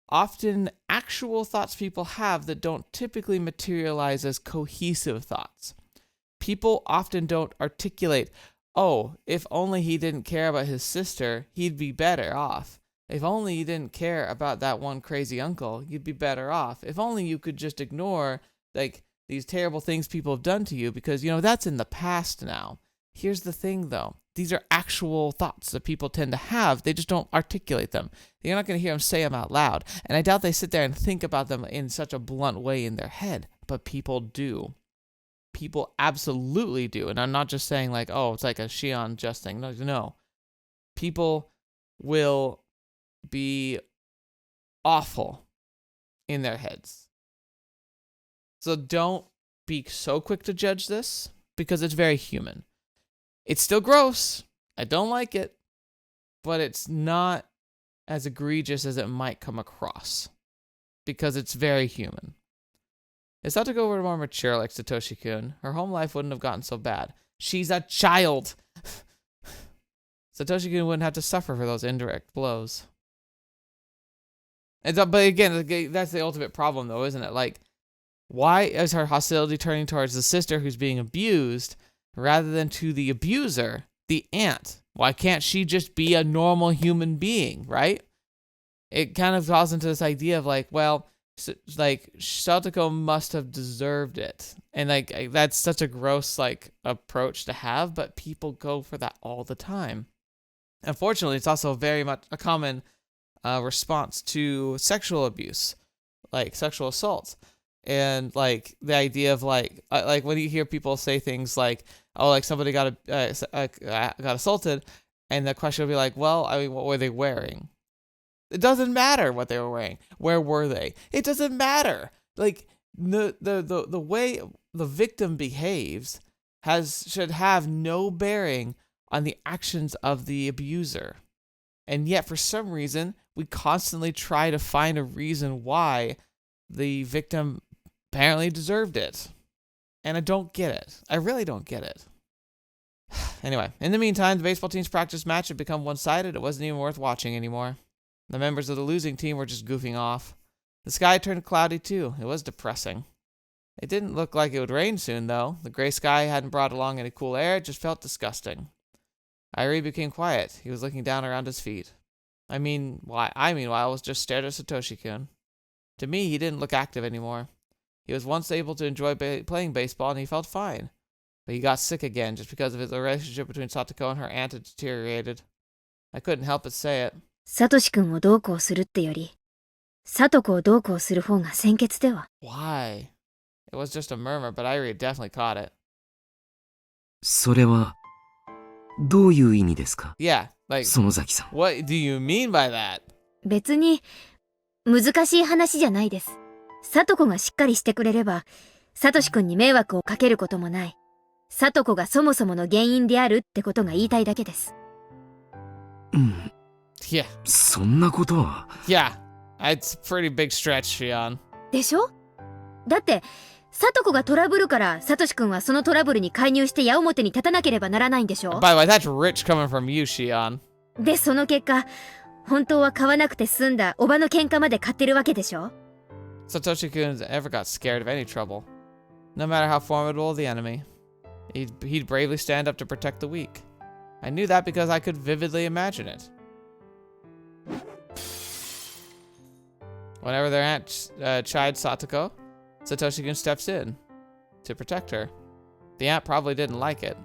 often actual thoughts people have that don't typically materialize as cohesive thoughts. People often don't articulate, oh, if only he didn't care about his sister, he'd be better off. If only you didn't care about that one crazy uncle, you'd be better off. If only you could just ignore, like, these terrible things people have done to you because, you know, that's in the past now. Here's the thing, though. These are actual thoughts that people tend to have. They just don't articulate them. You're not going to hear them say them out loud. And I doubt they sit there and think about them in such a blunt way in their head. But people do. People absolutely do. And I'm not just saying, like, oh, it's like a Shion just thing. No. People will be awful in their heads. So don't be so quick to judge this because it's very human. It's still gross. I don't like it, but it's not as egregious as it might come across because it's very human. If Satoko were more mature like Satoshi-kun, her home life wouldn't have gotten so bad. She's a child. Satoshi-kun wouldn't have to suffer for those indirect blows. But again, that's the ultimate problem, though, isn't it? Like, why is her hostility turning towards the sister who's being abused rather than to the abuser, the aunt? Why can't she just be a normal human being, right? It kind of falls into this idea of like, well, like Satoko must have deserved it. And like that's such a gross like approach to have, but people go for that all the time. Unfortunately, it's also very much a common response to sexual abuse, like sexual assault. And like the idea of like when you hear people say things like, oh, like somebody got assaulted, and the question will be like, well, I mean, what were they wearing? It doesn't matter what they were wearing. Where were they? It doesn't matter. Like the way the victim behaves should have no bearing on the actions of the abuser. And yet for some reason, we constantly try to find a reason why the victim apparently deserved it. And I don't get it. I really don't get it. Anyway, in the meantime, the baseball team's practice match had become one-sided. It wasn't even worth watching anymore. The members of the losing team were just goofing off. The sky turned cloudy too. It was depressing. It didn't look like it would rain soon, though. The gray sky hadn't brought along any cool air. It just felt disgusting. Irei became quiet. He was looking down around his feet. Meanwhile, was just stared at Satoshi-kun. To me, he didn't look active anymore. He was once able to enjoy playing baseball, and he felt fine. But he got sick again just because of the relationship between Satoko and her aunt had deteriorated. I couldn't help but say it. サトシ君をどうこうするってより、サトコをどうこうする方が先決では。Why? It was just a murmur, but Irei definitely caught it. それはどういう意味ですか？ Yeah, like, 園崎さん。 what do you mean by that? 別に難しい話じゃないです。サトコがしっかりしてくれれば、サトシ君に迷惑をかけることもない。サトコがそもそもの原因であるってことが言いたいだけです。うん。Yeah. そんなことは。Yeah, it's a pretty big stretch, Shion. でしょ？だって、サトコがトラブルから、サトシ君はそのトラブルに介入して矢面に立たなければならないんでしょ？ By the way, that's rich coming from you, Shion. で、その結果、本当は買わなくて済んだおばの喧嘩まで買ってるわけでしょ？ Satoshi-kun ever got scared of any trouble. No matter how formidable the enemy, he'd bravely stand up to protect the weak. I knew that because I could vividly imagine it. Whenever their aunt chid Satoko, Satoshi-kun steps in to protect her. The aunt probably didn't like it.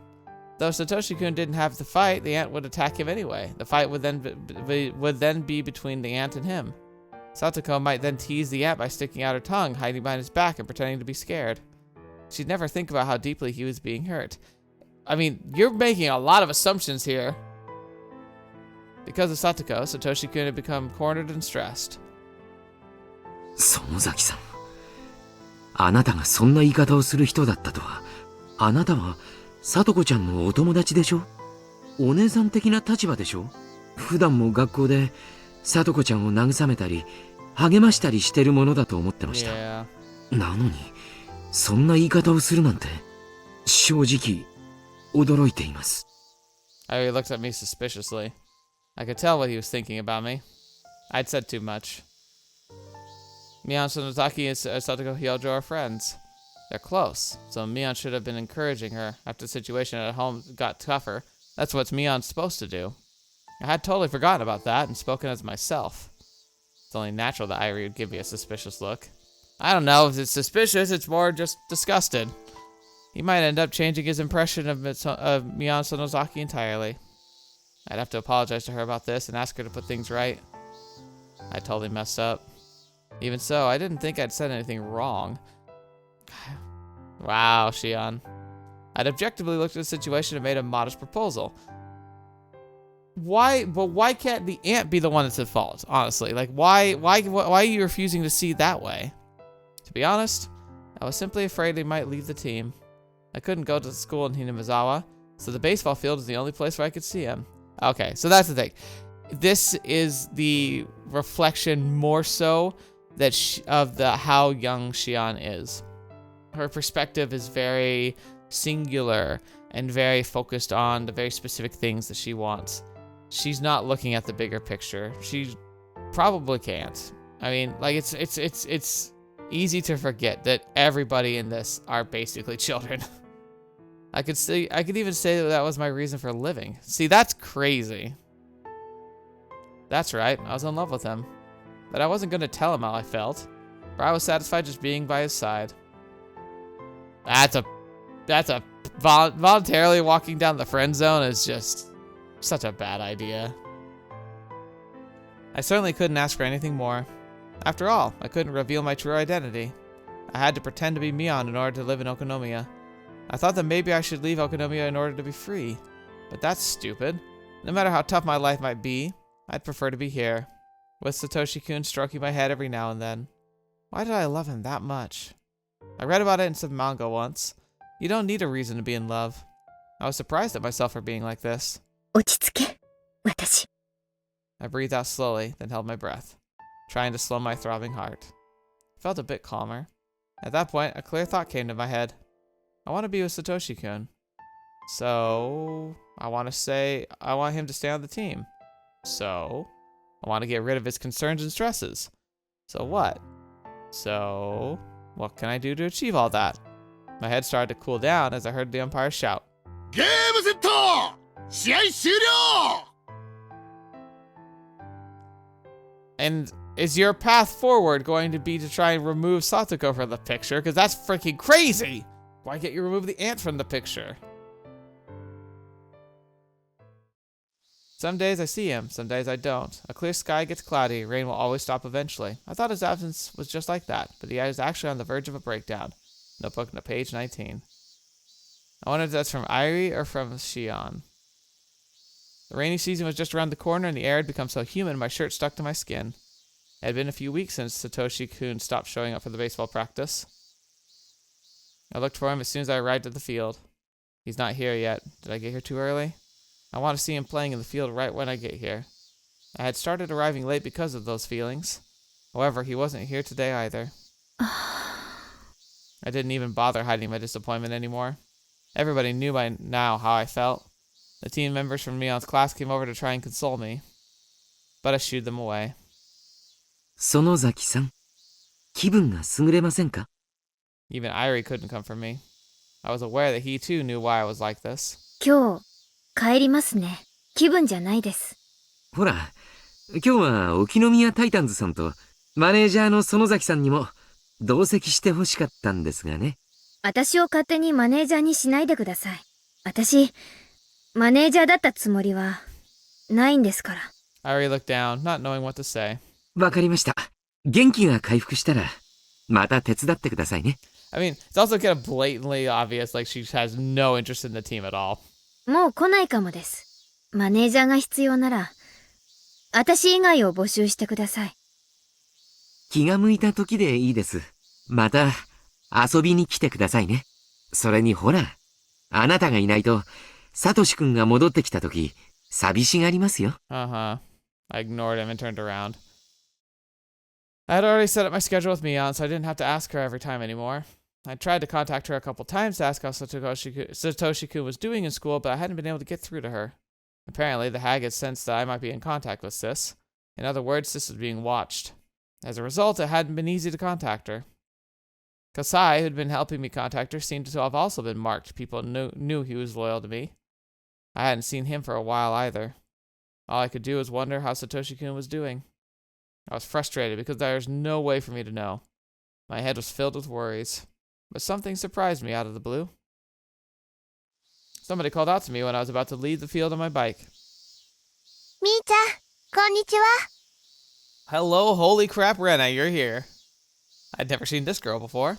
Though Satoshi-kun didn't have to fight, the aunt would attack him anyway. The fight would then be between the aunt and him. Satoko might then tease the aunt by sticking out her tongue, hiding behind his back, and pretending to be scared. She'd never think about how deeply he was being hurt. I mean, you're making a lot of assumptions here. Because of Satoko, Satoshi-kun had become cornered and stressed. 園崎さん。あなたがそんな言い方をする人だったとは。あなたは、里子ちゃんのお友達でしょ？お姉さん的な立場でしょ？普段も学校で、里子ちゃんを慰めたり、励ましたりしてるものだと思ってました。Yeah. なのに、そんな言い方をするなんて、正直、驚いています。Irei looked at me suspiciously. I could tell what he was thinking about me. I'd said too much. Mion Sonozaki and Satoko Hyojo are friends. They're close, so Mion should have been encouraging her after the situation at home got tougher. That's what Mion's supposed to do. I had totally forgotten about that and spoken as myself. It's only natural that Irei would give me a suspicious look. I don't know if it's suspicious, it's more just disgusted. He might end up changing his impression of Mion Sonozaki entirely. I'd have to apologize to her about this and ask her to put things right. I totally messed up. Even so, I didn't think I'd said anything wrong. Wow, Shion. I'd objectively looked at the situation and made a modest proposal. Why can't the aunt be the one that's at fault, honestly? Like, why are you refusing to see it that way? To be honest, I was simply afraid he might leave the team. I couldn't go to school in Hinamizawa, so the baseball field is the only place where I could see him. Okay, so that's the thing. This is the reflection more so that of how young Shion is. Her perspective is very singular and very focused on the very specific things that she wants. She's not looking at the bigger picture. She probably can't. I mean, like it's easy to forget that everybody in this are basically children. I could even say that was my reason for living. See, that's crazy. That's right, I was in love with him. But I wasn't going to tell him how I felt. For I was satisfied just being by his side. That's a voluntarily walking down the friend zone is just such a bad idea. I certainly couldn't ask for anything more. After all, I couldn't reveal my true identity. I had to pretend to be Mion in order to live in Okonomiya. I thought that maybe I should leave Okonomiya in order to be free. But that's stupid. No matter how tough my life might be, I'd prefer to be here, with Satoshi-kun stroking my head every now and then. Why did I love him that much? I read about it in some manga once. You don't need a reason to be in love. I was surprised at myself for being like this. 落ち着け、私。I breathed out slowly, then held my breath, trying to slow my throbbing heart. I felt a bit calmer. At that point, a clear thought came to my head. I want to be with Satoshi-kun. So, I want him to stay on the team. So, I want to get rid of his concerns and stresses. So what? So, what can I do to achieve all that? My head started to cool down as I heard the umpire shout. Game set! 試合終了! And is your path forward going to be to try and remove Satoko from the picture? Because that's freaking crazy! Why can't you remove the ant from the picture? Some days I see him, some days I don't. A clear sky gets cloudy, rain will always stop eventually. I thought his absence was just like that, but he was actually on the verge of a breakdown. Notebook to page 19. I wonder if that's from Irei or from Shion. The rainy season was just around the corner and the air had become so humid my shirt stuck to my skin. It had been a few weeks since Satoshi-kun stopped showing up for the baseball practice. I looked for him as soon as I arrived at the field. He's not here yet. Did I get here too early? I want to see him playing in the field right when I get here. I had started arriving late because of those feelings. However, he wasn't here today either. I didn't even bother hiding my disappointment anymore. Everybody knew by now how I felt. The team members from Mion's class came over to try and console me, but I shooed them away. 園崎さん、気分が優れませんか? Even Irei couldn't comfort me. I was aware that he too knew why I was like this. 今日、帰りますね。気分じゃないです。ほら、今日は沖宮タイタンズさんとマネージャーの園崎さんにも同席してほしかったんですがね。私を勝手にマネージャーにしないでください。私、マネージャーだったつもりはないんですから。Irei looked down, not knowing what to say. わかりました。元気が回復したらまた手伝ってくださいね。I mean, it's also kind of blatantly obvious, like she has no interest in the team at all. もう来ないかもです。マネージャーが必要なら、私以外を募集してください。気が向いた時でいいです。また遊びに来てくださいね。それにほら、あなたがいないと、サトシ君が戻ってきた時、寂しがりますよ。I ignored him and turned around. I had already set up my schedule with Mion, so I didn't have to ask her every time anymore. I tried to contact her a couple times to ask how Satoshi-kun was doing in school, but I hadn't been able to get through to her. Apparently, the hag had sensed that I might be in contact with Sis. In other words, Sis was being watched. As a result, it hadn't been easy to contact her. Kasai, who'd been helping me contact her, seemed to have also been marked. People knew he was loyal to me. I hadn't seen him for a while either. All I could do was wonder how Satoshi-kun was doing. I was frustrated because there was no way for me to know. My head was filled with worries. But something surprised me out of the blue. Somebody called out to me when I was about to leave the field on my bike. みーちゃん、こんにちは。Hello, holy crap, Rena, you're here. I'd never seen this girl before.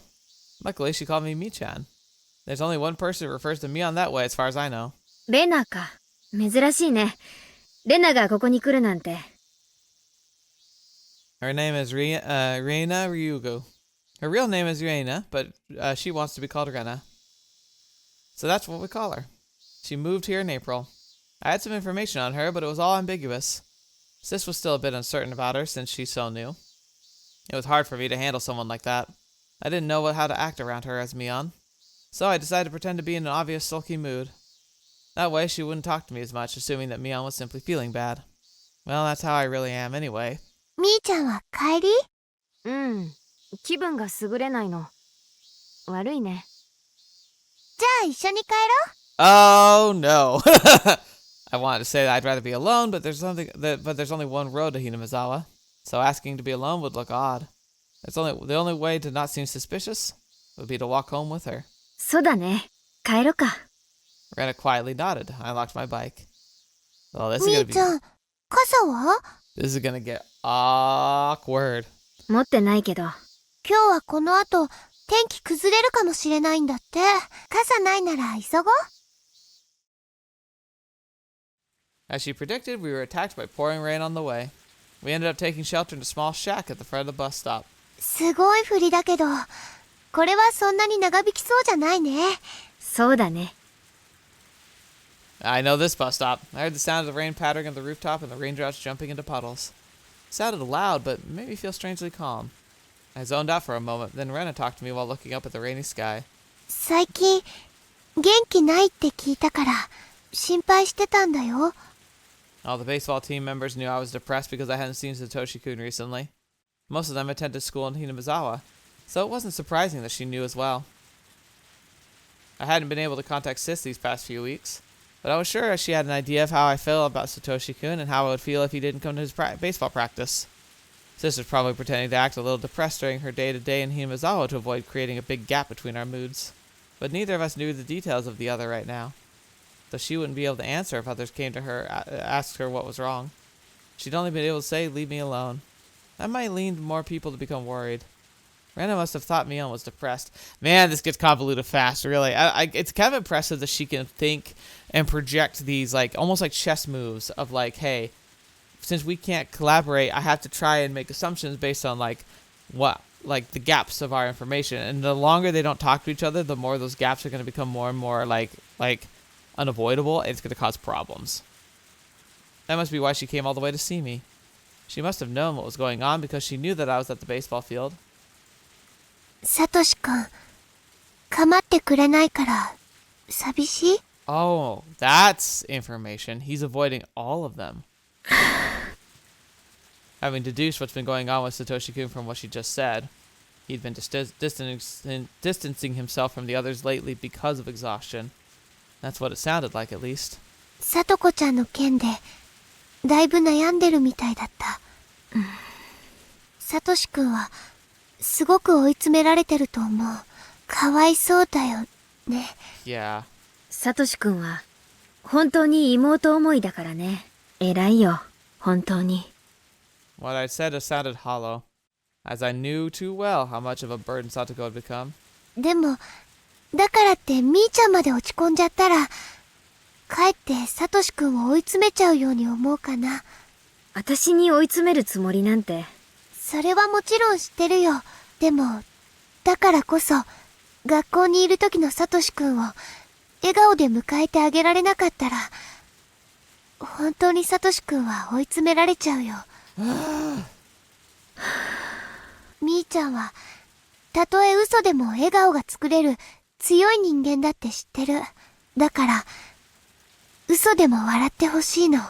Luckily, she called me Mi-chan. There's only one person who refers to Mion that way as far as I know. レナか。珍しいね。レナがここに来るなんて。Her name is Rena Ryugu. Her real name is Rena, but she wants to be called Rena. So that's what we call her. She moved here in April. I had some information on her, but it was all ambiguous. Sis was still a bit uncertain about her since she's so new. It was hard for me to handle someone like that. I didn't know how to act around her as Mion. So I decided to pretend to be in an obvious sulky mood. That way she wouldn't talk to me as much, assuming that Mion was simply feeling bad. Well, that's how I really am anyway. みーちゃんは帰り？うん。気分が優れないの。悪いね。じゃあ一緒に帰ろう。Oh no. I wanted to say that I'd rather be alone, but there's only one road to Hinamizawa. So asking to be alone would look odd. The only way to not seem suspicious would be to walk home with her. そうだね。帰ろか。Rena quietly nodded. I unlocked my bike. Oh, みーちゃん、傘は？ this is gonna get awkward. 持ってないけど。今日はこの後、天気崩れるかもしれないんだって。傘ないなら急ごう。As she predicted, we were attacked by pouring rain on the way. We ended up taking shelter in a small shack at the front of the bus stop. すごい降りだけど、これはそんなに長引きそうじゃないね。そうだね。I know this bus stop. I heard the sound of the rain pattering on the rooftop and the raindrops jumping into puddles. It sounded loud, but made me feel strangely calm. I zoned out for a moment, then Rena talked to me while looking up at the rainy sky. 最近、元気ないって聞いたから、心配してたんだよ。All the baseball team members knew I was depressed because I hadn't seen Satoshi-kun recently. Most of them attended school in Hinamizawa, so it wasn't surprising that she knew as well. I hadn't been able to contact Sis these past few weeks, but I was sure she had an idea of how I felt about Satoshi-kun and how I would feel if he didn't come to his baseball practice. Sis was probably pretending to act a little depressed during her day-to-day in Hinamizawa to avoid creating a big gap between our moods. But neither of us knew the details of the other right now. Though she wouldn't be able to answer if others came to her, asked her what was wrong. She'd only been able to say, "Leave me alone." That might lead more people to become worried. Rena must have thought Mion was depressed. Man, this gets convoluted fast, really. It's kind of impressive that she can think and project these, like, almost like chess moves of, like, hey, since we can't collaborate, I have to try and make assumptions based on, like, what, like, the gaps of our information. And the longer they don't talk to each other, the more those gaps are going to become more and more, like, unavoidable. It's going to cause problems. That must be why she came all the way to see me. She must have known what was going on because she knew that I was at the baseball field. サトシ君、構ってくれないから、寂しい？ Oh, that's information. He's avoiding all of them. Having deduced what's been going on with Satoshi-kun from what she just said, he'd been distancing himself from the others lately because of exhaustion. That's what it sounded like, at least. サトコちゃんの件で、だいぶ悩んでるみたいだった。サトシ君は、すごく追い詰められてると思う。かわいそうだよ、ね。Yeah. サトシ君は、本当に妹思いだからね。偉いよ、本当に。What I'd said sounded hollow, as I knew too well how much of a burden Satoko had become. でも、だからってみーちゃんまで落ち込んじゃったら、かえってサトシ君を追い詰めちゃうように思うかな。私に追い詰めるつもりなんて。それはもちろん知ってるよ。でも、だからこそ、学校にいる時のサトシ君を、笑顔で迎えてあげられなかったら、本当にサトシ君は追い詰められちゃうよ。みーちゃんは、たとえ嘘でも笑顔が作れる強い人間だって知ってる。だから、嘘でも笑ってほしいの。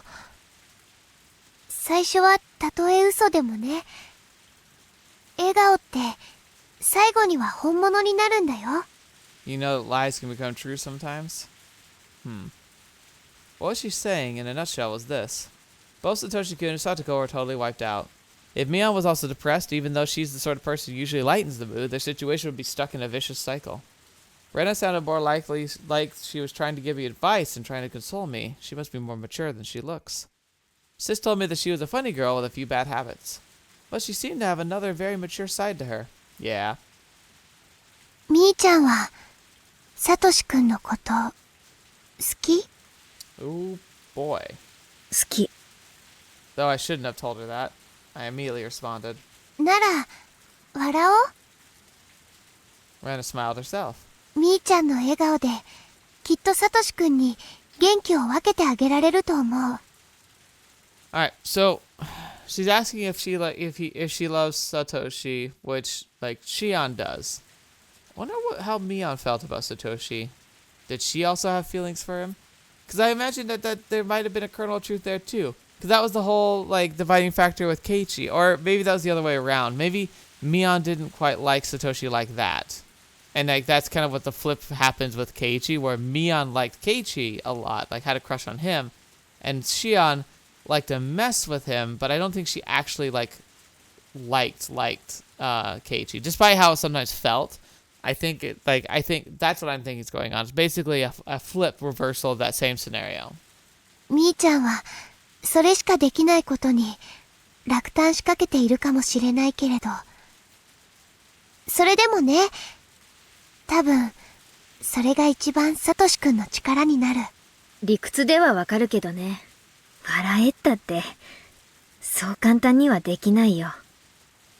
最初はたとえ嘘でもね。笑顔って、最後には本物になるんだよ。You know that lies can become true sometimes? What she's saying, in a nutshell, was this. Both Satoshi-kun and Satoko were totally wiped out. If Mion was also depressed, even though she's the sort of person who usually lightens the mood, their situation would be stuck in a vicious cycle. Rena sounded more likely like she was trying to give me advice and trying to console me. She must be more mature than she looks. Sis told me that she was a funny girl with a few bad habits. But she seemed to have another very mature side to her. Yeah. みーちゃんは、サトシ君のこと、好き？ Ooh, boy. 好き。Though I shouldn't have told her that. I immediately responded. なら、笑おう。 Rena smiled herself. みーちゃんの笑顔で、きっとサトシ君に元気を分けてあげられると思う。Alright, so she's asking if she loves Satoshi, which like Shion does. Wonder how Mion felt about Satoshi. Did she also have feelings for him? Because I imagine that there might have been a kernel of truth there too. Because that was the whole like dividing factor with Keiichi, or maybe that was the other way around. Maybe Mion didn't quite like Satoshi like that, and like that's kind of what the flip happens with Keiichi, where Mion liked Keiichi a lot, like had a crush on him, and Shion liked to mess with him, but I don't think she actually like liked Keiichi, despite how it sometimes felt. I think that's what I'm thinking is going on. It's basically a flip reversal of that same scenario. みーちゃんはそれしかできないことに落胆しかけているかもしれないけれど、それでもね、多分それが一番サトシくんの力になる。理屈ではわかるけどね。笑えったって、そう簡単にはできないよ。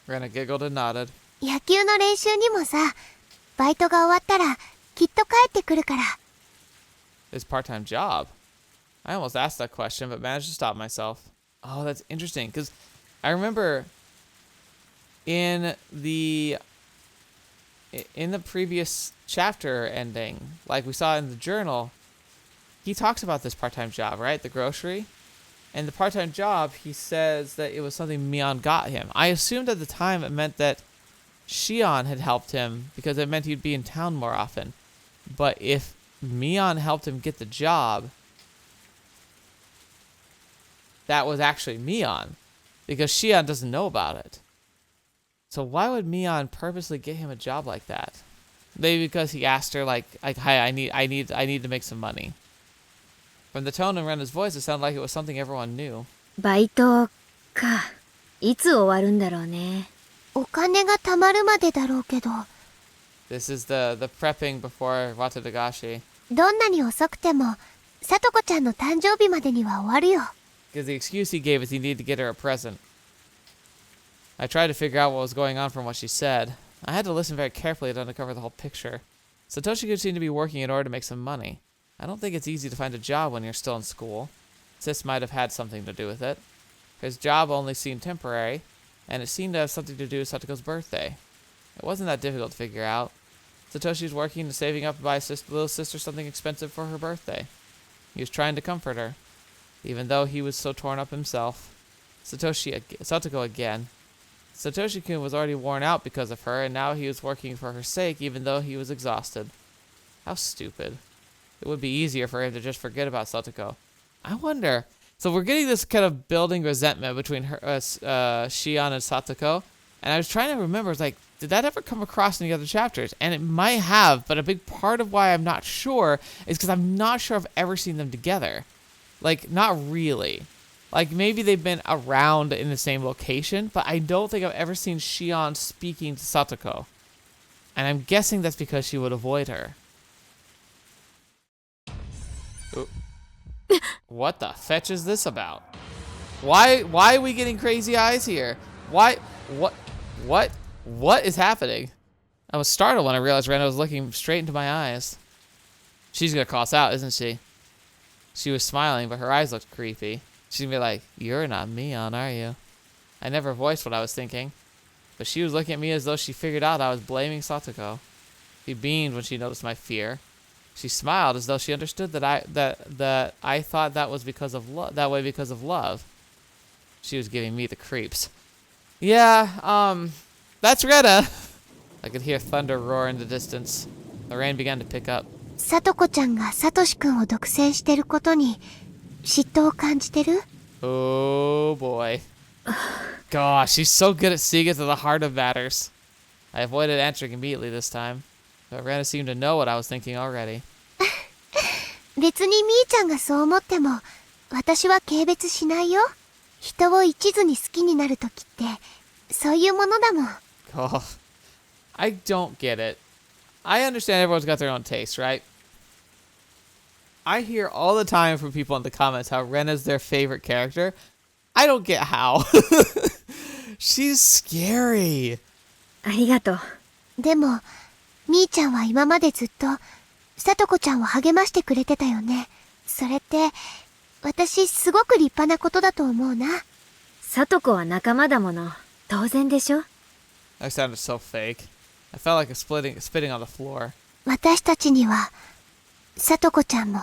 Rena giggled and nodded. 野球の練習にもさ、バイトが終わったらきっと帰ってくるから。His part-time job. I almost asked that question, but managed to stop myself. Oh, that's interesting, because I remember in the previous chapter ending, like we saw in the journal, he talks about this part-time job, right? The grocery. And the part-time job, he says that it was something Mion got him. I assumed at the time it meant that Shion had helped him because it meant he'd be in town more often. But if Mion helped him get the job, that was actually Mion, because Shion doesn't know about it. So why would Mion purposely get him a job like that? Maybe because he asked her like, "Hi, I need to make some money." From the tone in Rena's voice, it sounded like it was something everyone knew. バイトか。いつ終わるんだろうね。お金が貯まるまでだろうけど。This is the prepping before Watanagashi. どんなに遅くても、さとこちゃんの誕生日までには終わるよ。Because the excuse he gave is he needed to get her a present. I tried to figure out what was going on from what she said. I had to listen very carefully to uncover the whole picture. Satoshi could seem to be working in order to make some money. I don't think it's easy to find a job when you're still in school. Sis might have had something to do with it. His job only seemed temporary, and it seemed to have something to do with Satoko's birthday. It wasn't that difficult to figure out. Satoshi was working and saving up to buy his little sister something expensive for her birthday. He was trying to comfort her, even though he was so torn up himself. Satoko again. Satoshi-kun was already worn out because of her, and now he was working for her sake even though he was exhausted. How stupid. It would be easier for him to just forget about Satoko. I wonder... So we're getting this kind of building resentment between her, Shion and Satoko, and I was trying to remember, it's like, did that ever come across in the other chapters? And it might have, but a big part of why I'm not sure is because I'm not sure I've ever seen them together. Like, not really. Like, maybe they've been around in the same location, but I don't think I've ever seen Shion speaking to Satoko. And I'm guessing that's because she would avoid her. Ooh. What the fetch is this about? Why are we getting crazy eyes here? What is happening? I was startled when I realized Rena was looking straight into my eyes. She's gonna call us out, isn't she? She was smiling, but her eyes looked creepy. She'd be like, "You're not Mion, are you?" I never voiced what I was thinking, but she was looking at me as though she figured out I was blaming Satoko. She beamed when she noticed my fear. She smiled as though she understood that I thought that was because of because of love. She was giving me the creeps. Yeah, that's Rena. I could hear thunder roar in the distance. The rain began to pick up. さとこちゃんがサトシくんを独占してることに嫉妬を感じてる？ Oh boy. Gosh, she's so good at seeing into the heart of matters. I avoided answering immediately this time, but Rena seemed to know what I was thinking already. 別にみーちゃんがそう思っても私は軽蔑しないよ。人を一途に好きになるときってそういうものだもん。Oh, I don't get it. I understand everyone's got their own taste, right? I hear all the time from people in the comments how Rena's their favorite character. I don't get how. She's scary. ありがとう。でもみーちゃんは今までずっとさとこちゃんを励ましてくれてたよね。それって私すごく立派なことだと思うな。さとこは仲間だもの。当然でしょ。 I sounded so fake. I felt like spitting on the floor. 私たちにはさとこちゃんも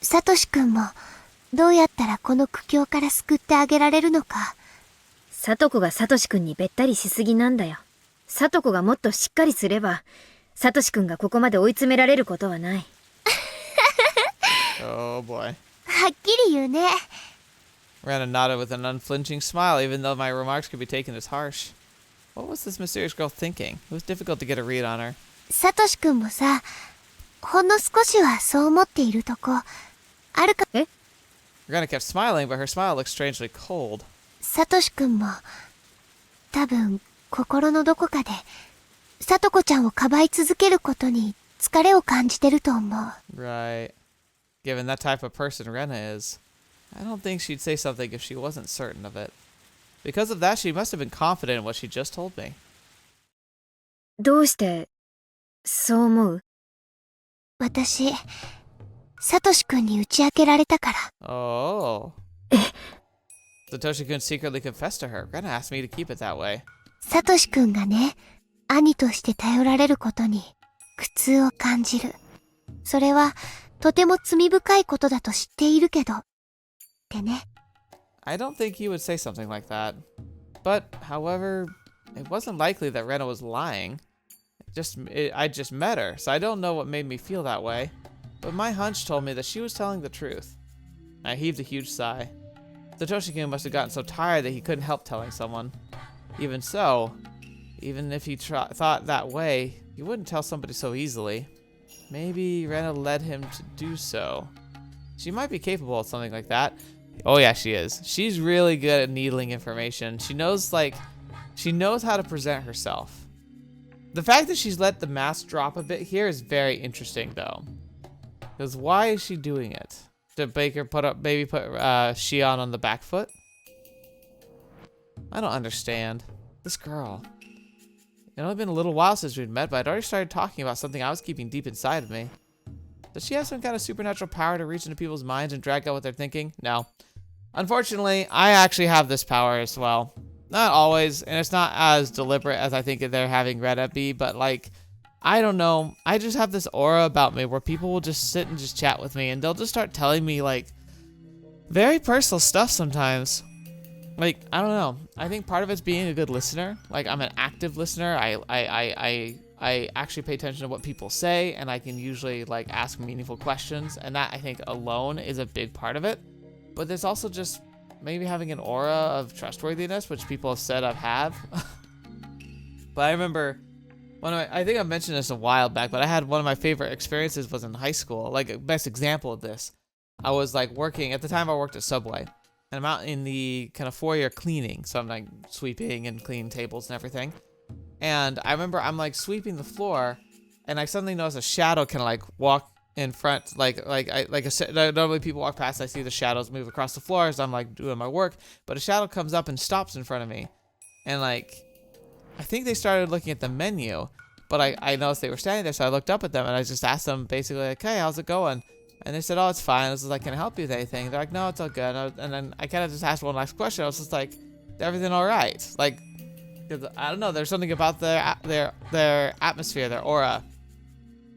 さとしくんもどうやったらこの苦境から救ってあげられるのか。さとこがさとしくんにべったりしすぎなんだよ。さとこがもっとしっかりすればさとしくんがここまで追い詰められることはない。Oh boy. はっきり言うね。 Rena nodded with an unflinching smile, even though my remarks could be taken as harsh. What was this mysterious girl thinking? It was difficult to get a read on her. サトシ君もさ、ほんの少しはそう思っているとこ、あるか。Rena kept smiling, but her smile looked strangely cold. サトシ君も、多分、心のどこかで、サトコちゃんをかばい続けることに疲れを感じてると思う。Right. Given that type of person Rena is, I don't think she'd say something if she wasn't certain of it. Because of that, she must have been confident in what she just told me. どうしてそう思う？私、サトシ君に打ち明けられたから。Oh. Satoshi-kun secretly confessed to her. Rena asked me to keep it that way. サトシ君がね、兄として頼られることに苦痛を感じる。それはとても罪深いことだと知っているけど。ってね。I don't think he would say something like that. But, however, it wasn't likely that Rena was lying. I just met her, so I don't know what made me feel that way. But my hunch told me that she was telling the truth. I heaved a huge sigh. Satoshi-kun must have gotten so tired that he couldn't help telling someone. Even so, even if he thought that way, he wouldn't tell somebody so easily. Maybe Rena led him to do so. She might be capable of something like that. Oh yeah, she is. She's really good at needling information. She knows how to present herself. The fact that she's let the mask drop a bit here is very interesting though. Because why is she doing it? Did Baker put Shion on the back foot? I don't understand. This girl. It only been a little while since we'd met, but I'd already started talking about something I was keeping deep inside of me. Does she have some kind of supernatural power to reach into people's minds and drag out what they're thinking? No. Unfortunately, I actually have this power as well. Not always, and it's not as deliberate as I think they're having Rena be, but like, I don't know. I just have this aura about me where people will just sit and just chat with me, and they'll just start telling me like very personal stuff sometimes. Like, I don't know. I think part of it's being a good listener. Like, I'm an active listener. I actually pay attention to what people say, and I can usually like ask meaningful questions, and that I think alone is a big part of it. But there's also just maybe having an aura of trustworthiness, which people have said I have. But I remember I think I mentioned this a while back, but I had one of my favorite experiences was in high school. Like, a best example of this, I was like working at the time. I worked at Subway, and I'm out in the kind of foyer cleaning, so I'm like sweeping and cleaning tables and everything. And I remember I'm like sweeping the floor, and I suddenly notice a shadow kind of like walk in front, normally people walk past, I see the shadows move across the floor as I'm like doing my work, but a shadow comes up and stops in front of me, and like I think they started looking at the menu, but I noticed they were standing there, so I looked up at them and I just asked them basically like, hey, how's it going? And they said, oh, it's fine. I was like, can I help you with anything? They're like, no, it's all good. And then I kind of just asked one last question. I was just like, is everything all right? Like, I don't know, there's something about their atmosphere, their aura.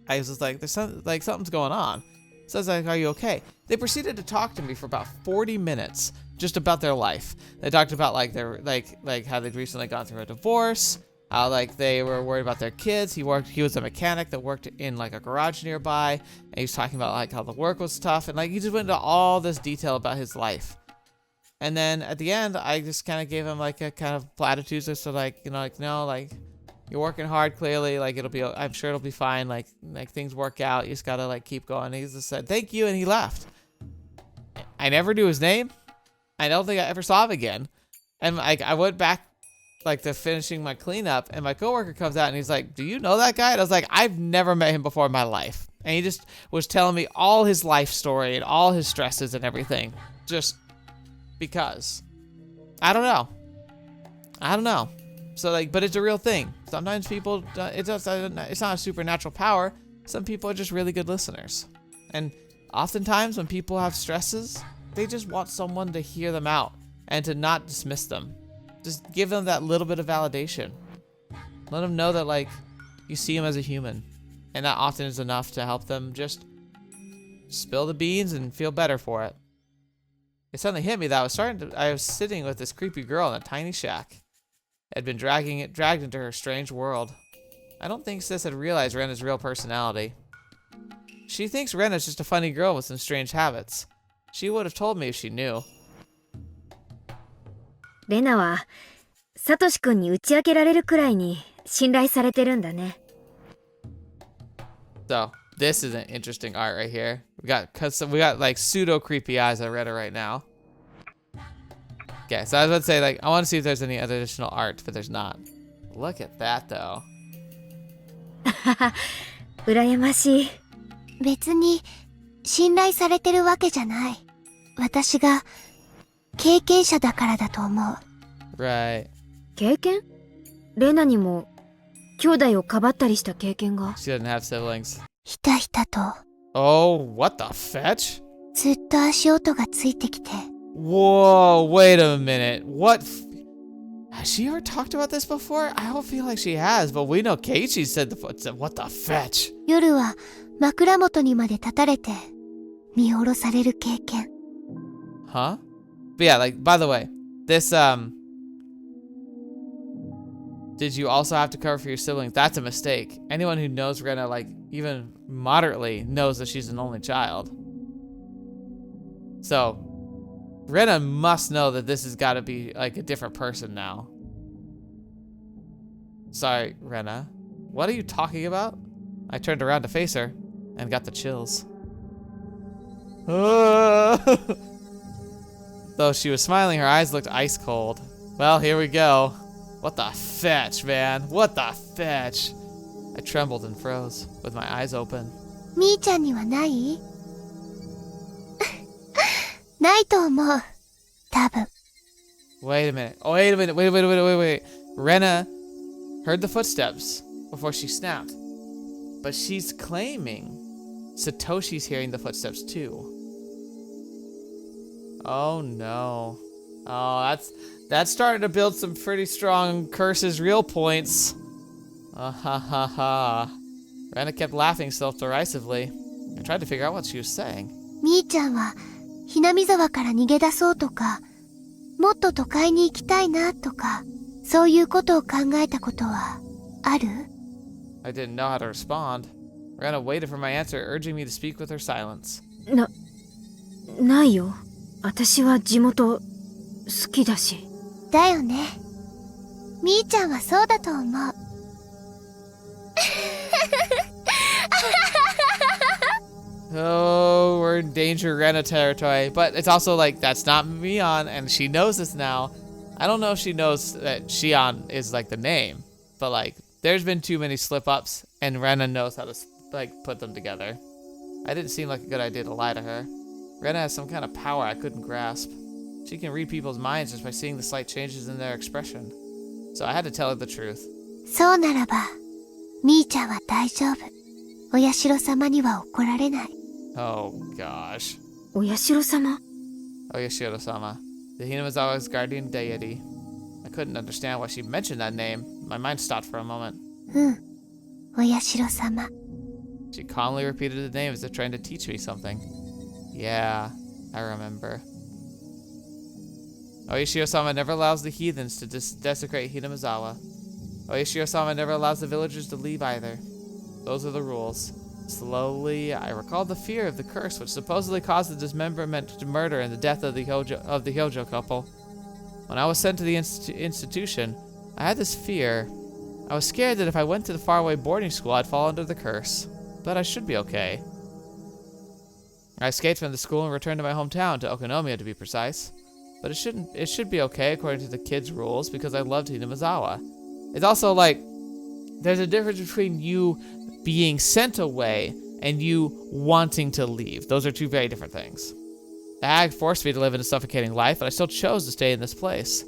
I was just like, something's going on. So I was like, are you okay? They proceeded to talk to me for about 40 minutes just about their life. They talked about like their like how they'd recently gone through a divorce, how like they were worried about their kids. He was a mechanic that worked in like a garage nearby, and he was talking about like how the work was tough, and like he just went into all this detail about his life. And then at the end, I just kind of gave him like a kind of platitudes as to like, you know, like, no, like, you're working hard, clearly, like I'm sure it'll be fine, like things work out, you just gotta like keep going. And he just said thank you, and he left. I never knew his name. I don't think I ever saw him again. And like I went back like to finishing my cleanup, and my coworker comes out and he's like, do you know that guy? And I was like, I've never met him before in my life. And he just was telling me all his life story and all his stresses and everything, just because I don't know. So like, but it's a real thing. Sometimes people, it's not a supernatural power. Some people are just really good listeners. And oftentimes when people have stresses, they just want someone to hear them out and to not dismiss them. Just give them that little bit of validation. Let them know that like you see them as a human, and that often is enough to help them just spill the beans and feel better for it. It suddenly hit me that I was sitting with this creepy girl in a tiny shack. Had been dragged into her strange world. I don't think Sis had realized Rena's real personality. She thinks Rena's just a funny girl with some strange habits. She would have told me if she knew. レナはサトシ君に打ち明けられるくらいに信頼されてるんだね。So this is an interesting art right here. We got like pseudo creepy eyes on Rena right now. Okay, so I was about to say, like, I want to see if there's any other additional art, but there's not. Look at that though. 羨ましい。別に信頼されてるわけじゃない。私が経験者だからだと思う。Right. 経験？レナにも兄弟をかばったりした経験が。She doesn't have siblings. ひたひたと Oh, what the fetch? ずっと足音がついてきて。Whoa, wait a minute. Has she ever talked about this before? I don't feel like she has, but we know Keiichi said what the fetch? 夜は枕元にまで立たれて見下ろされる経験。Huh? But yeah, like, by the way, this, did you also have to cover for your siblings? That's a mistake. Anyone who knows Rena, like, even moderately, knows that she's an only child. So, Rena must know that this has got to be, like, a different person now. Sorry, Rena. What are you talking about? I turned around to face her and got the chills. Though she was smiling, her eyes looked ice cold. Well, here we go. What the fetch, man? What the fetch? I trembled and froze, with my eyes open. みーちゃんにはないないと思う。多分。Wait a minute. Oh, wait a minute. Wait. Rena heard the footsteps before she snapped. But she's claiming Satoshi's hearing the footsteps too. Oh no. Oh, that's starting to build some pretty strong curses real points. Ha ha ha. Rena kept laughing self-derisively. I tried to figure out what she was saying. みーちゃんはHinamizawaから逃げ出そうとか、もっと都会に行きたいなとか、そういうことを考えたことはある？ I didn't know how to respond. Rena waited for my answer, urging me to speak with her silence. ないよ。私は地元好きだし。だよね。みーちゃんはそうだと思う。Oh, we're in danger Rena territory. But it's also like, that's not Mion, and she knows this now. I don't know if she knows that Shion is like the name, but like, there's been too many slip-ups, and Rena knows how to like put them together. I didn't seem like a good idea to lie to her. Rena has some kind of power I couldn't grasp. She can read people's minds just by seeing the slight changes in their expression. So I had to tell her the truth. そうならば、みーちゃんは大丈夫。お社様には怒られない。Oh gosh. お社様？ Oyashiro-sama, the Hinamizawa's guardian deity. I couldn't understand why she mentioned that name. My mind stopped for a moment. うん。お社様。She calmly repeated the name as if trying to teach me something. Yeah, I remember. Oyashiro-sama never allows the heathens to desecrate Hinamizawa. Oyashiro-sama never allows the villagers to leave either. Those are the rules. Slowly, I recalled the fear of the curse which supposedly caused the dismemberment, murder, and the death of the Hyojo couple. When I was sent to the institution, I had this fear. I was scared that if I went to the faraway boarding school, I'd fall under the curse. But I should be okay. I escaped from the school and returned to my hometown, to Okonomiya to be precise. But it should be okay according to the kids' rules because I loved Hinamizawa. It's also like, there's a difference between you being sent away and you wanting to leave. Those are two very different things. The hag forced me to live in a suffocating life, but I still chose to stay in this place.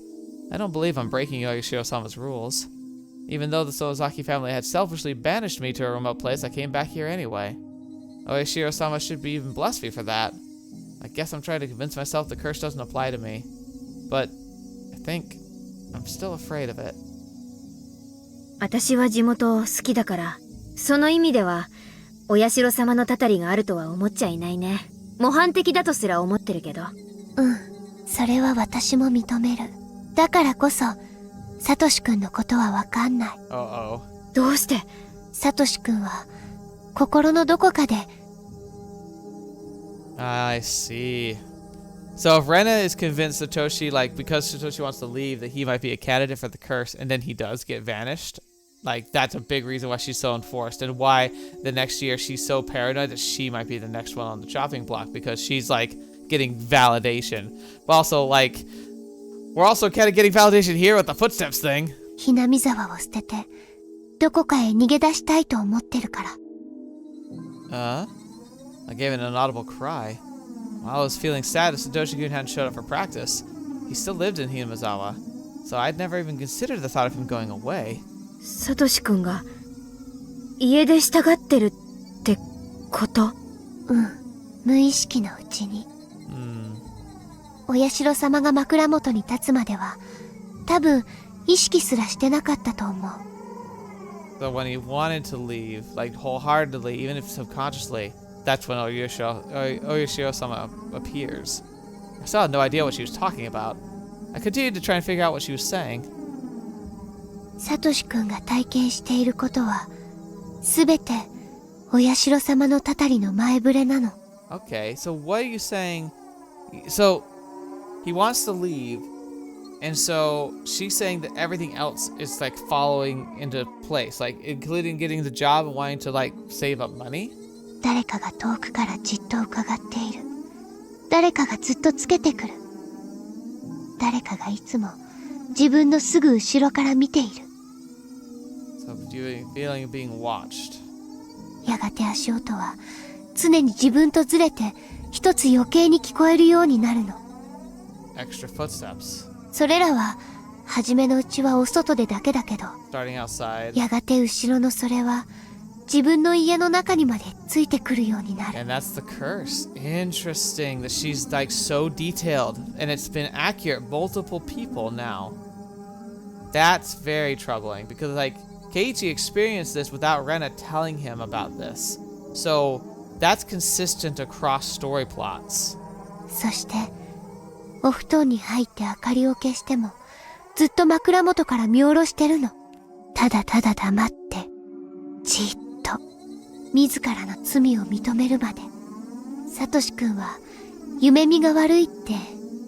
I don't believe I'm breaking Oyashiro-sama's rules. Even though the Sozaki family had selfishly banished me to a remote place, I came back here anyway. Oyashiro-sama should be even bless me for that. I guess I'm trying to convince myself the curse doesn't apply to me. But I think I'm still afraid of it. 私は地元好きだから、その意味ではお社様のたたりがあるとは思っちゃいないね。模範的だとすら思ってるけど。うん、それは私も認める。だからこそ、サトシ君のことはわかんない。どうして？サトシ君は心のどこかで。I see. So if Rena is convinced Satoshi, like, because Satoshi wants to leave, that he might be a candidate for the curse, and then he does get vanished, like, that's a big reason why she's so enforced, and why the next year she's so paranoid that she might be the next one on the chopping block, because she's, like, getting validation. But also, like, we're also kind of getting validation here with the footsteps thing. ひなみざわを捨てて、どこかへ逃げ出したいと思ってるから。I gave an inaudible cry. While I was feeling sad that Satoshi-kun hadn't showed up for practice, he still lived in Hinamizawa, so I'd never even considered the thought of him going away. サトシ君が家出したがってるってこと？うん、無意識のうちに。お社様が枕元に立つまでは、多分意識すらしてなかったと思う。So when he wanted to leave, like wholeheartedly, even if subconsciously, that's when Oyashiro-sama appears. I still had no idea what she was talking about. I continued to try and figure out what she was saying. サトシ君が体験していることは、すべてお社様のたたりの前触れなの。Okay, so what are you saying? So he wants to leave, and so she's saying that everything else is like following into place, like including getting the job and wanting to like save up money? 誰かが遠くからじっと伺っている。誰かがずっとつけてくる。誰かがいつも自分のすぐ後ろから見ている。So you're feeling being watched. やがて足音は常に自分とずれて一つ余計に聞こえるようになるの。Extra footsteps. それらは初めのうちはお外でだけだけど、Starting outside. やがて後ろのそれは自分の家の中にまでついてくるようになる。And that's the curse. Interesting that she's like so detailed, and it's been accurate multiple people now. That's very troubling because like Keiichi experienced this without Rena telling him about this. So that's consistent across story plots. そしてお布団に入って明かりを消してもずっと枕元から見下ろしてるの。ただただ黙ってじっと自らの罪を認めるまで。サトシ君は夢見が悪いって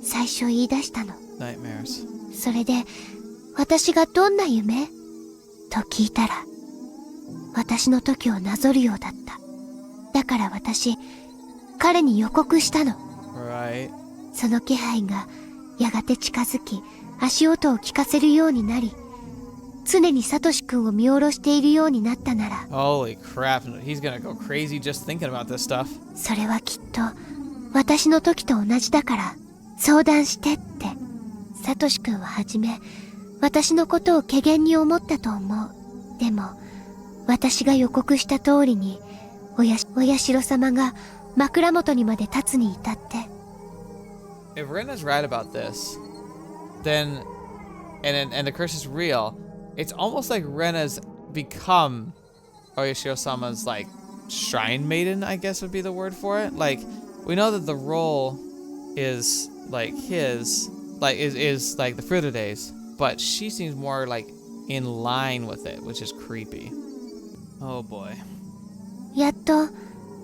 最初言い出したの。Nightmares. それで私がどんな夢と聞いたら、私の時をなぞるようだった。だから私彼に予告したの。Right. その気配がやがて近づき、足音を聞かせるようになり、常にサトシ君を見下ろしているようになったなら、 Holy crap, he's gonna go crazy just thinking about this stuff. それはきっと私の時と同じだから相談してって。サトシ君ははじめ私のことを怪訝に思ったと思う。でも私が予告した通りにお社様が枕元にまで立つに至って。If Rena's right about this, then and the curse is real, it's almost like Rena's become Oyashiro-sama's like shrine maiden, I guess would be the word for it. Like we know that the role is like his, like is like the Fruta Days, but she seems more like in line with it, which is creepy. Oh boy. やっと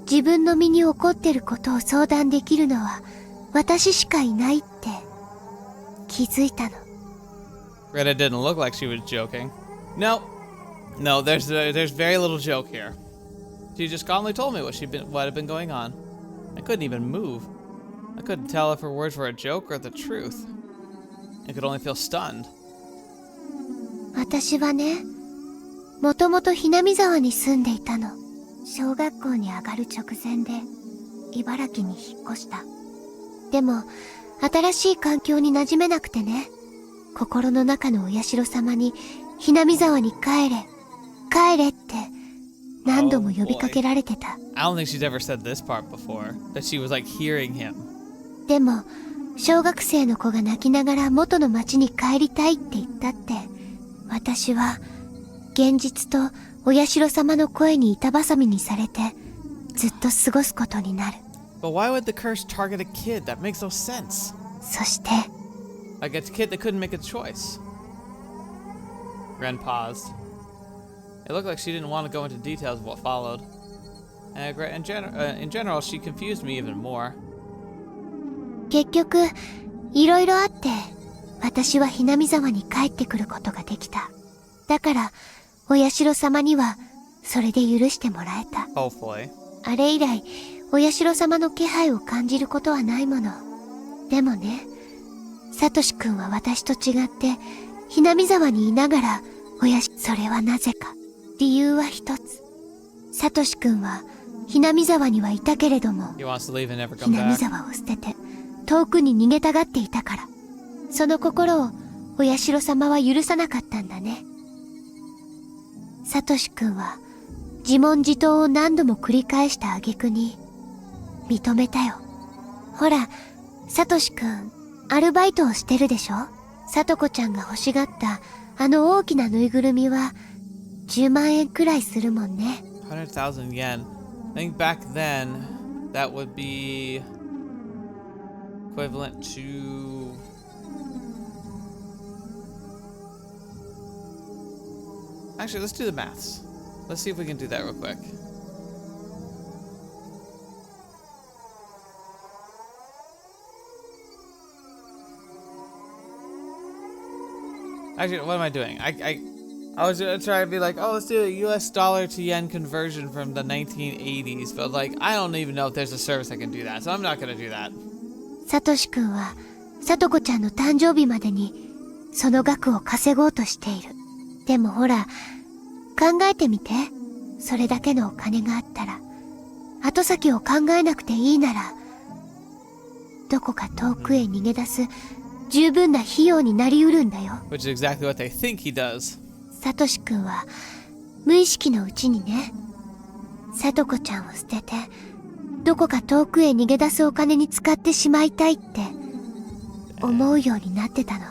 自分の身に起こってることを相談できるのは私しかいないって気づいたの。Rena didn't look like she was joking. No, there's very little joke here. She just calmly told me what had been going on. I couldn't even move. I couldn't tell if her words were a joke or the truth. I could only feel stunned. 私はね、もともとひなみざわに住んでいたの。小学校に上がる直前で茨城に引っ越した。でも新しい環境に馴染めなくてね、心の中のお社様にひなみざわに帰れ帰れって何度も呼びかけられてた。I don't think she's ever said this part before, that she was like hearing him. でも小学生の子が泣きながら元の町に帰りたいって言ったって、私は現実とお社様の声に板挟みにされてずっと過ごすことになる。But why would the curse target a kid? That makes no sense. そして Like a kid that couldn't make a choice. Ren paused. It looked like she didn't want to go into details of what followed. In general, she confused me even more. 結局、いろいろあって、私はひなみざわに帰ってくることができた。だから、お社様には、それで許してもらえた。Hopefully. あれ以来、お社様の気配を感じることはないもの。でもね、サトシ君は私と違って、ひなみざわにいながら、それはなぜか。理由は一つ。サトシ君は、ひなみざわにはいたけれども、 He wants to leave and never ひ come なみ back. ざわを捨てて、遠くに逃げたがっていたから。その心を、お社様は許さなかったんだね。サトシ君は、自問自答を何度も繰り返した挙句に、認めたよ。ほら、サトシ君、アルバイトをしてるでしょ？サトコちゃんが欲しがった、あの大きなぬいぐるみは、10万円くらいするもんね。100,000 yen. I think back then, that would be equivalent to... Actually, let's do the maths. Let's see if we can do that real quick. Actually, what am I doing? I was gonna try to be like, oh, let's do a US dollar to yen conversion from the 1980s, but like, I don't even know if there's a service that can do that, so I'm not gonna do that. サトシ君は、サトコちゃんの誕生日までに、その額を稼ごうとしている。でもほら、考えてみて。それだけのお金があったら、後先を考えなくていいなら、どこか遠くへ逃げ出す十分な費用になりうるんだよ。Which is exactly what they think he does. サトシ君は無意識のうちにね、サトコちゃんを捨てて、どこか遠くへ逃げ出すお金に使ってしまいたいって思うようになってたの。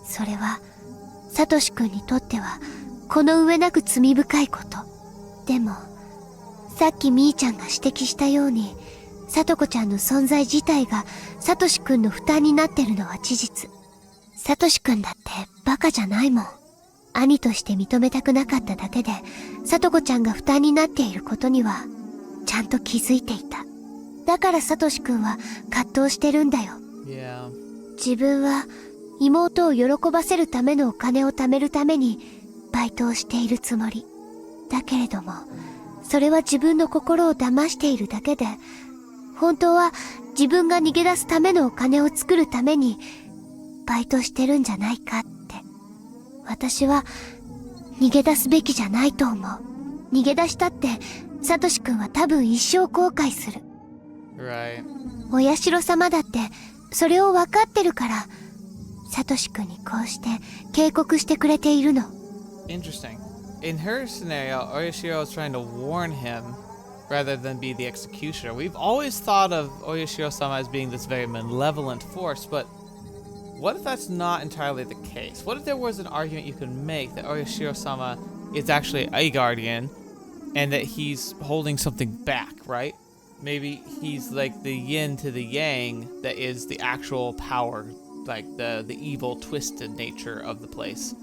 それはサトシ君にとってはこの上なく罪深いこと。でも、さっきみーちゃんが指摘したように、サトコちゃんの存在自体がサトシ君の負担になってるのは事実。サトシ君だってバカじゃないもん。兄として認めたくなかっただけで、サトコちゃんが負担になっていることには、ちゃんと気づいていた。だからサトシ君は葛藤してるんだよ。Yeah. 自分は妹を喜ばせるためのお金を貯めるためにバイトをしているつもり。だけれども、それは自分の心を騙しているだけで、本当は自分が逃げ出すためのお金を作るためにバイトしてるんじゃないかって。私は逃げ出すべきじゃないと思う。逃げ出したってサトシ君は多分一生後悔する。Right. お社様だってそれを分かってるから、サトシ君にこうして警告してくれているの。Interesting. In her scenario, Oyashiro is trying to warn him rather than be the executioner. We've always thought of Oyashiro-sama as being this very malevolent force, but what if that's not entirely the case? What if there was an argument you could make that Oyashiro-sama is actually a guardian and that he's holding something back, right? Maybe he's like the yin to the yang that is the actual power, like the evil, twisted nature of the place.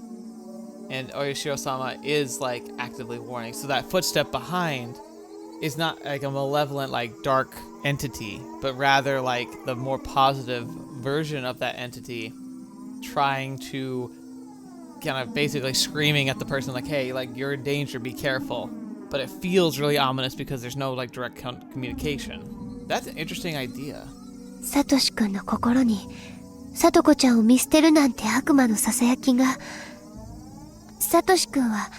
And Oyashiro-sama is like actively warning. So that footstep behind is not like a malevolent, like dark entity, but rather like the more positive version of that entity trying to kind of basically screaming at the person like, hey, like you're in danger, be careful. But it feels really ominous because there's no like direct communication. That's an interesting idea. サトシ君の心にサトコちゃんを見捨てるなんて悪魔の囁きが。サトシ君は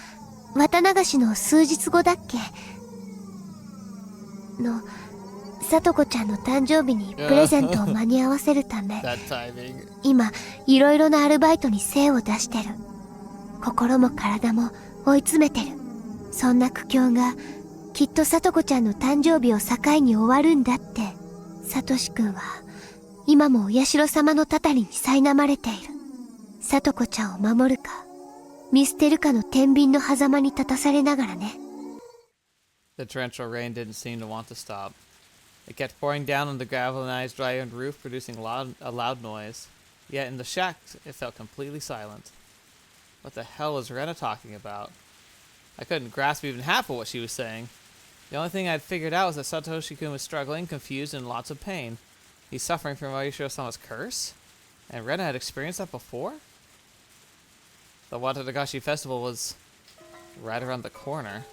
綿流しの数日後だっけのサトコちゃんの誕生日にプレゼントを間に合わせるためThat timing. 今いろいろなアルバイトに精を出してる。心も体も追い詰めてる。そんな苦境がきっとサトコちゃんの誕生日を境に終わるんだって。サトシ君は今もお社様のたたりに苛まれている。サトコちゃんを守るか見捨てるかの天秤の狭間に立たされながらね。The torrential rain didn't seem to want to stop. It kept pouring down on the galvanized iron roof, producing a loud noise. Yet in the shack, it felt completely silent. What the hell was Rena talking about? I couldn't grasp even half of what she was saying. The only thing I'd figured out was that Satoshi-kun was struggling, confused, and in lots of pain. He's suffering from Oishiro-sama's curse? And Rena had experienced that before? The Watanagashi festival was right around the corner.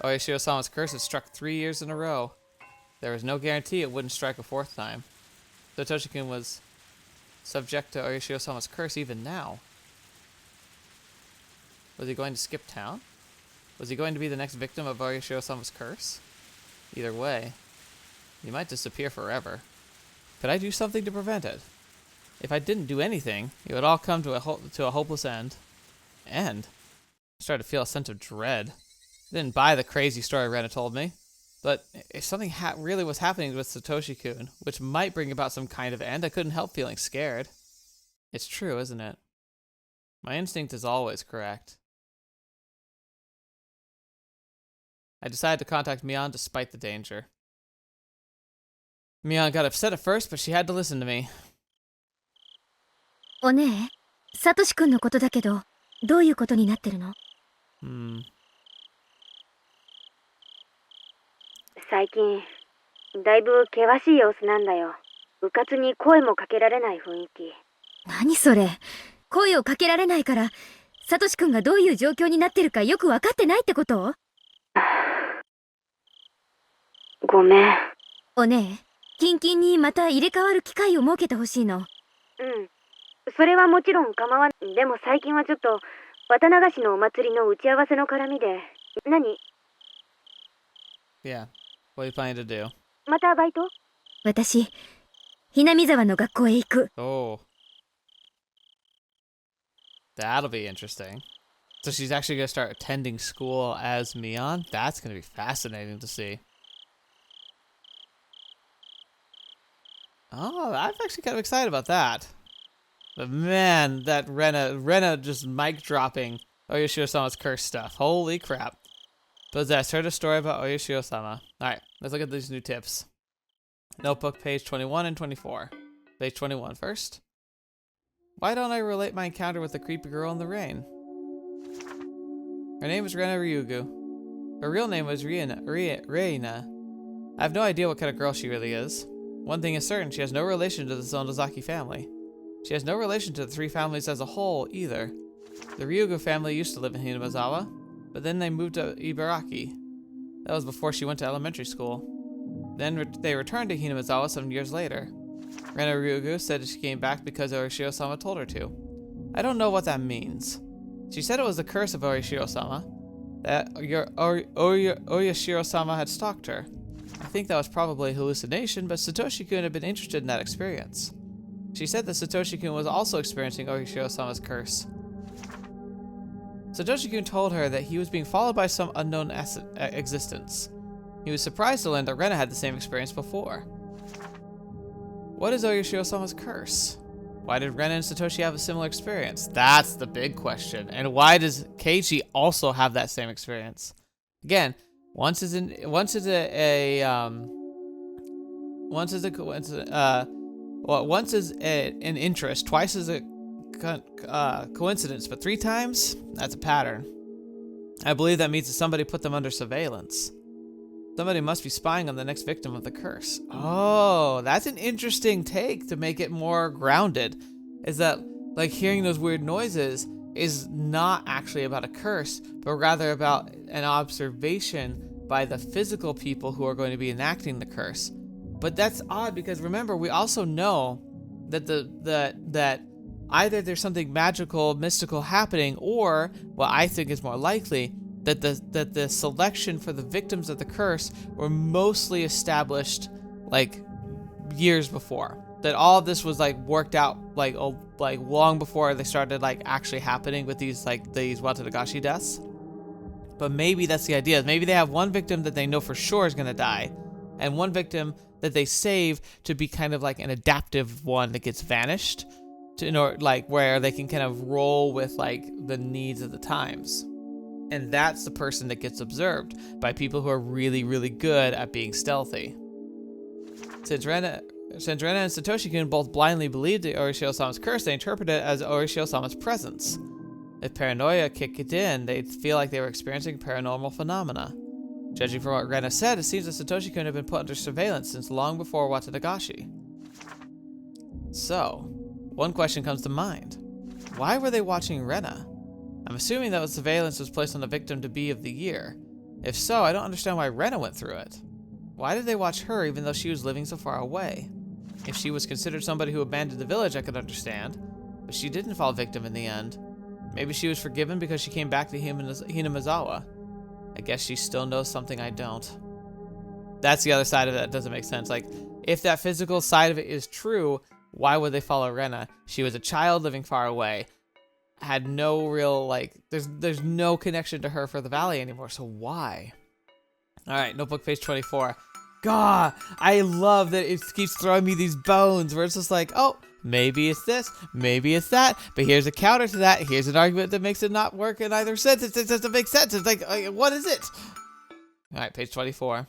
Oishiro-sama's curse had struck 3 years in a row. There was no guarantee it wouldn't strike a 4th time. Satoshi-kun was subject to Oishiro-sama's curse even now. Was he going to skip town? Was he going to be the next victim of Oishiro-sama's curse? Either way, he might disappear forever. Could I do something to prevent it? If I didn't do anything, it would all come to a hopeless end. I started to feel a sense of dread. I didn't buy the crazy story Rena told me. But if something really was happening with Satoshi-kun, which might bring about some kind of end, I couldn't help feeling scared. It's true, isn't it? My instinct is always correct. I decided to contact Mion despite the danger. Mion got upset at first, but she had to listen to me. おねえ、サトシ君のことだけど、どういうことになってるの？最近、だいぶ険しい様子なんだよ。うかつに声もかけられない雰囲気。何それ？声をかけられないから、サトシ君がどういう状況になってるかよく分かってないってこと？ごめん。おねえ、キンキンにまた入れ替わる機会を設けてほしいの。それはもちろん構わん。でも最近はちょっと、渡流しのお祭りの打ち合わせの絡みで。何？ Yeah. What are you planning to do? またバイト？私、ひなみざわの学校へ行く。Oh. That'll be interesting. So she's actually going to start attending school as Mion? That's going to be fascinating to see. Oh, I'm actually kind of excited about that. But man, that Rena just mic dropping Oishiro-sama's curse stuff. Holy crap. Possessed. Heard a story about Oishiro-sama. Alright, let's look at these new tips. Notebook, page 21 and 24. Page 21 first. Why don't I relate my encounter with the creepy girl in the rain? Her name is Rena Ryugu. Her real name was Rena. I have no idea what kind of girl she really is. One thing is certain, she has no relation to the Sonozaki family. She has no relation to the 3 families as a whole, either. The Ryugu family used to live in Hinamizawa, but then they moved to Ibaraki. That was before she went to elementary school. Then they returned to Hinamizawa some years later. Rena Ryugu said she came back because Oishiro-sama told her to. I don't know what that means. She said it was the curse of Oishiro-sama, that Oishiro-sama had stalked her. I think that was probably a hallucination, but Satoshi-kun had been interested in that experience. She said that Satoshi-kun was also experiencing Oishiro-sama's curse. Satoshi-kun told her that he was being followed by some unknown existence. He was surprised to learn that Rena had the same experience before. What is Oishiro-sama's curse? Why did Rena and Satoshi have a similar experience? That's the big question. And why does Keiichi also have that same experience? Again, once is an interest, twice is a coincidence, but 3 times, that's a pattern. I believe that means that somebody put them under surveillance. Somebody must be spying on the next victim of the curse. Oh, that's an interesting take to make it more grounded. Is that, like, hearing those weird noises is not actually about a curse, but rather about an observation by the physical people who are going to be enacting the curse. But that's odd because remember, we also know that that either there's something magical, mystical happening, or what I think is more likely, that the selection for the victims of the curse were mostly established like years before. That all of this was like worked out like long before they started like actually happening with these Watanagashi deaths. But maybe that's the idea. Maybe they have one victim that they know for sure is gonna die, and one victim that they save to be kind of like an adaptive one that gets vanished, where they can kind of roll with like the needs of the times. And that's the person that gets observed by people who are really, really good at being stealthy. Since Rena and Satoshi-kun both blindly believed the Oishiro-sama's curse, they interpreted it as Oishiro-sama's presence. If paranoia kicked in, they'd feel like they were experiencing paranormal phenomena. Judging from what Rena said, it seems that Satoshi-kun had been put under surveillance since long before Watanagashi. So, one question comes to mind. Why were they watching Rena? I'm assuming that surveillance was placed on the victim to be of the year. If so, I don't understand why Rena went through it. Why did they watch her even though she was living so far away? If she was considered somebody who abandoned the village, I could understand. But she didn't fall victim in the end. Maybe she was forgiven because she came back to Hinamizawa. I guess she still knows something I don't. That's the other side of it that doesn't make sense. Like, if that physical side of it is true, why would they follow Rena? She was a child living far away. Had no real, like, there's no connection to her for the valley anymore, so why? Alright, notebook page 24. God, I love that it keeps throwing me these bones where it's just like, oh, maybe it's this, maybe it's that, but here's a counter to that, here's an argument that makes it not work in either sense. It doesn't make sense. It's like, what is it? Alright, page 24.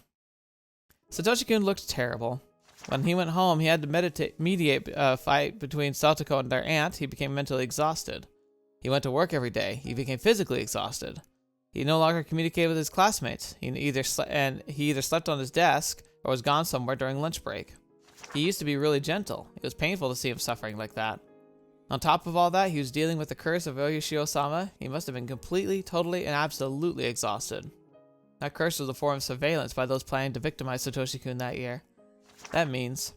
Satoshi-kun looked terrible. When he went home, he had to mediate a fight between Satoko and their aunt. He became mentally exhausted. He went to work every day. He became physically exhausted. He no longer communicated with his classmates. He either slept on his desk or was gone somewhere during lunch break. He used to be really gentle. It was painful to see him suffering like that. On top of all that, he was dealing with the curse of Oyashio-sama. He must have been completely, totally, and absolutely exhausted. That curse was a form of surveillance by those planning to victimize Satoshi-kun that year. That means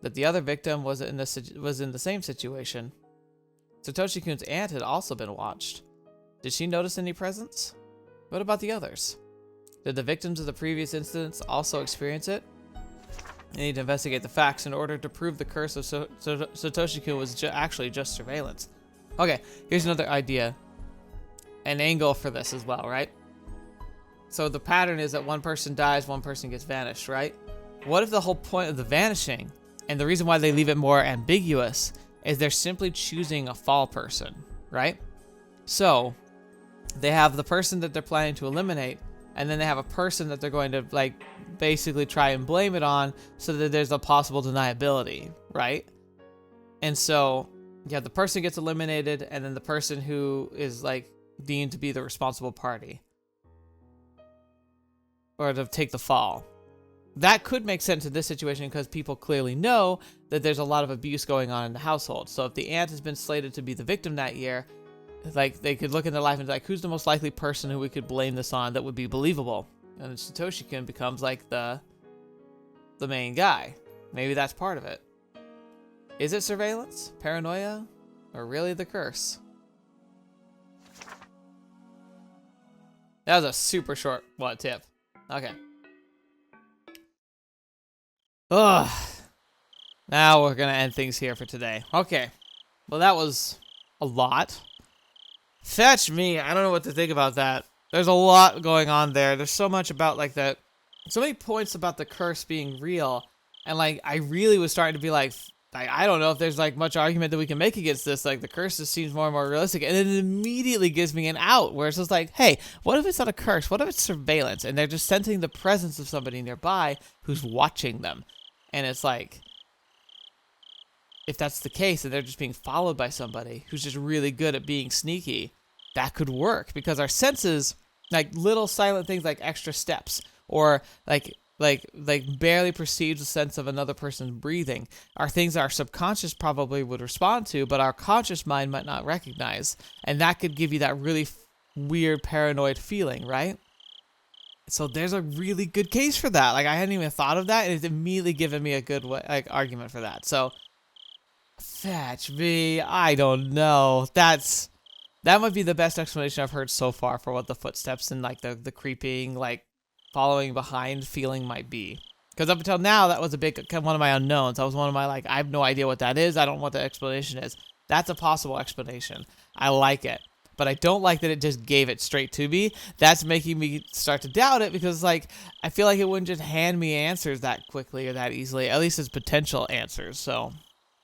that the other victim was in the same situation. Satoshi-kun's aunt had also been watched. Did she notice any presence? What about the others? Did the victims of the previous incidents also experience it? I need to investigate the facts in order to prove the curse of Satoshi-kun was actually just surveillance. Okay, here's another idea. An angle for this as well, right? So the pattern is that one person dies, one person gets vanished, right? What if the whole point of the vanishing, and the reason why they leave it more ambiguous, is they're simply choosing a fall person, right? So, they have the person that they're planning to eliminate, and then they have a person that they're going to, like, basically try and blame it on so that there's a possible deniability, right? And so, yeah, the person gets eliminated, and then the person who is, like, deemed to be the responsible party. Or to take the fall. That could make sense in this situation because people clearly know that there's a lot of abuse going on in the household. So if the aunt has been slated to be the victim that year, like, they could look in their life and be like, who's the most likely person who we could blame this on that would be believable? And Satoshi-kun becomes like the main guy. Maybe that's part of it. Is it surveillance, paranoia, or really the curse? That was a super short tip. Okay. Ugh. Now we're gonna end things here for today. Okay. Well, that was a lot. Fetch me. I don't know what to think about that. There's a lot going on there. There's so much about, like, that. So many points about the curse being real. And, like, I really was starting to be like, I don't know if there's, like, much argument that we can make against this. Like, the curse just seems more and more realistic. And then it immediately gives me an out where it's just like, hey, what if it's not a curse? What if it's surveillance? And they're just sensing the presence of somebody nearby who's watching them. And it's like, if that's the case, and they're just being followed by somebody who's just really good at being sneaky, that could work. Because our senses, like little silent things like extra steps, or like barely perceives a sense of another person's breathing, are things our subconscious probably would respond to, but our conscious mind might not recognize. And that could give you that really weird paranoid feeling, right? So there's a really good case for that. Like, I hadn't even thought of that, and it's immediately given me a good argument for that. So, fetch me. I don't know. That might be the best explanation I've heard so far for what the footsteps and, like, the creeping, like, following behind feeling might be. Because up until now, that was a big one of my unknowns. That was one of my, like, I have no idea what that is. I don't know what the explanation is. That's a possible explanation. I like it. But I don't like that it just gave it straight to me. That's making me start to doubt it because, like, I feel like it wouldn't just hand me answers that quickly or that easily, at least as potential answers. So,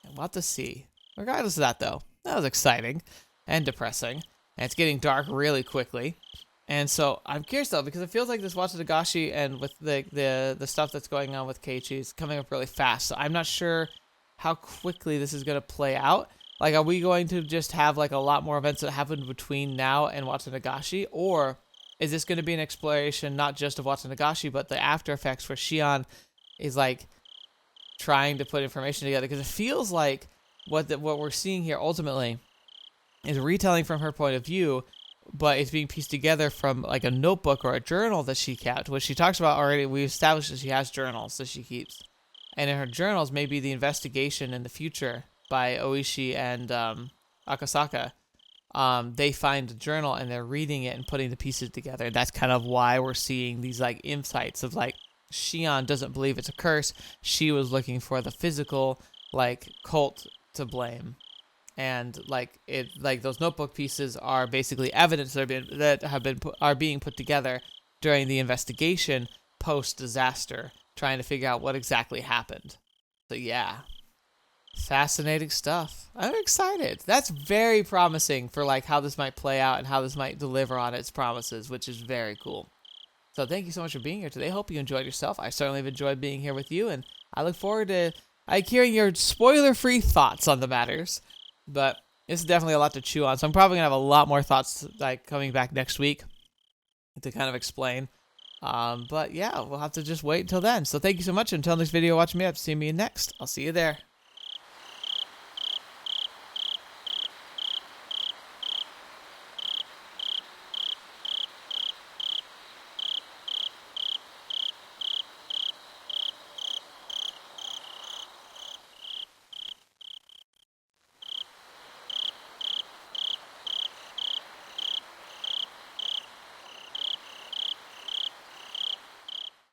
we'll have to see. Regardless of that, though, that was exciting and depressing. And it's getting dark really quickly. And so, I'm curious, though, because it feels like this Watanagashi and with the stuff that's going on with Keiichi is coming up really fast. So, I'm not sure how quickly this is going to play out. Like, are we going to just have, like, a lot more events that happen between now and Watanagashi? Or is this going to be an exploration not just of Watanagashi, but the after effects where Shion is like trying to put information together? Because it feels like what we're seeing here ultimately is retelling from her point of view, but it's being pieced together from like a notebook or a journal that she kept, which she talks about already. We established that she has journals that she keeps. And in her journals may be the investigation in the future by Oishi and Akasaka. They find a journal and they're reading it and putting the pieces together. That's kind of why we're seeing these like insights of like Shion doesn't believe it's a curse. She was looking for the physical like cult to blame. And like those notebook pieces are basically evidence that are being put together during the investigation post disaster, trying to figure out what exactly happened. So yeah, fascinating stuff. I'm excited. That's very promising for like how this might play out and how this might deliver on its promises, which is very cool. So thank you so much for being here today. Hope you enjoyed yourself. I certainly have enjoyed being here with you, and I look forward to hearing your spoiler-free thoughts on the matters. But this is definitely a lot to chew on, so I'm probably gonna have a lot more thoughts like coming back next week to kind of explain. But yeah, we'll have to just wait until then. So thank you so much. Until next video, watch me up. See me next. I'll see you there.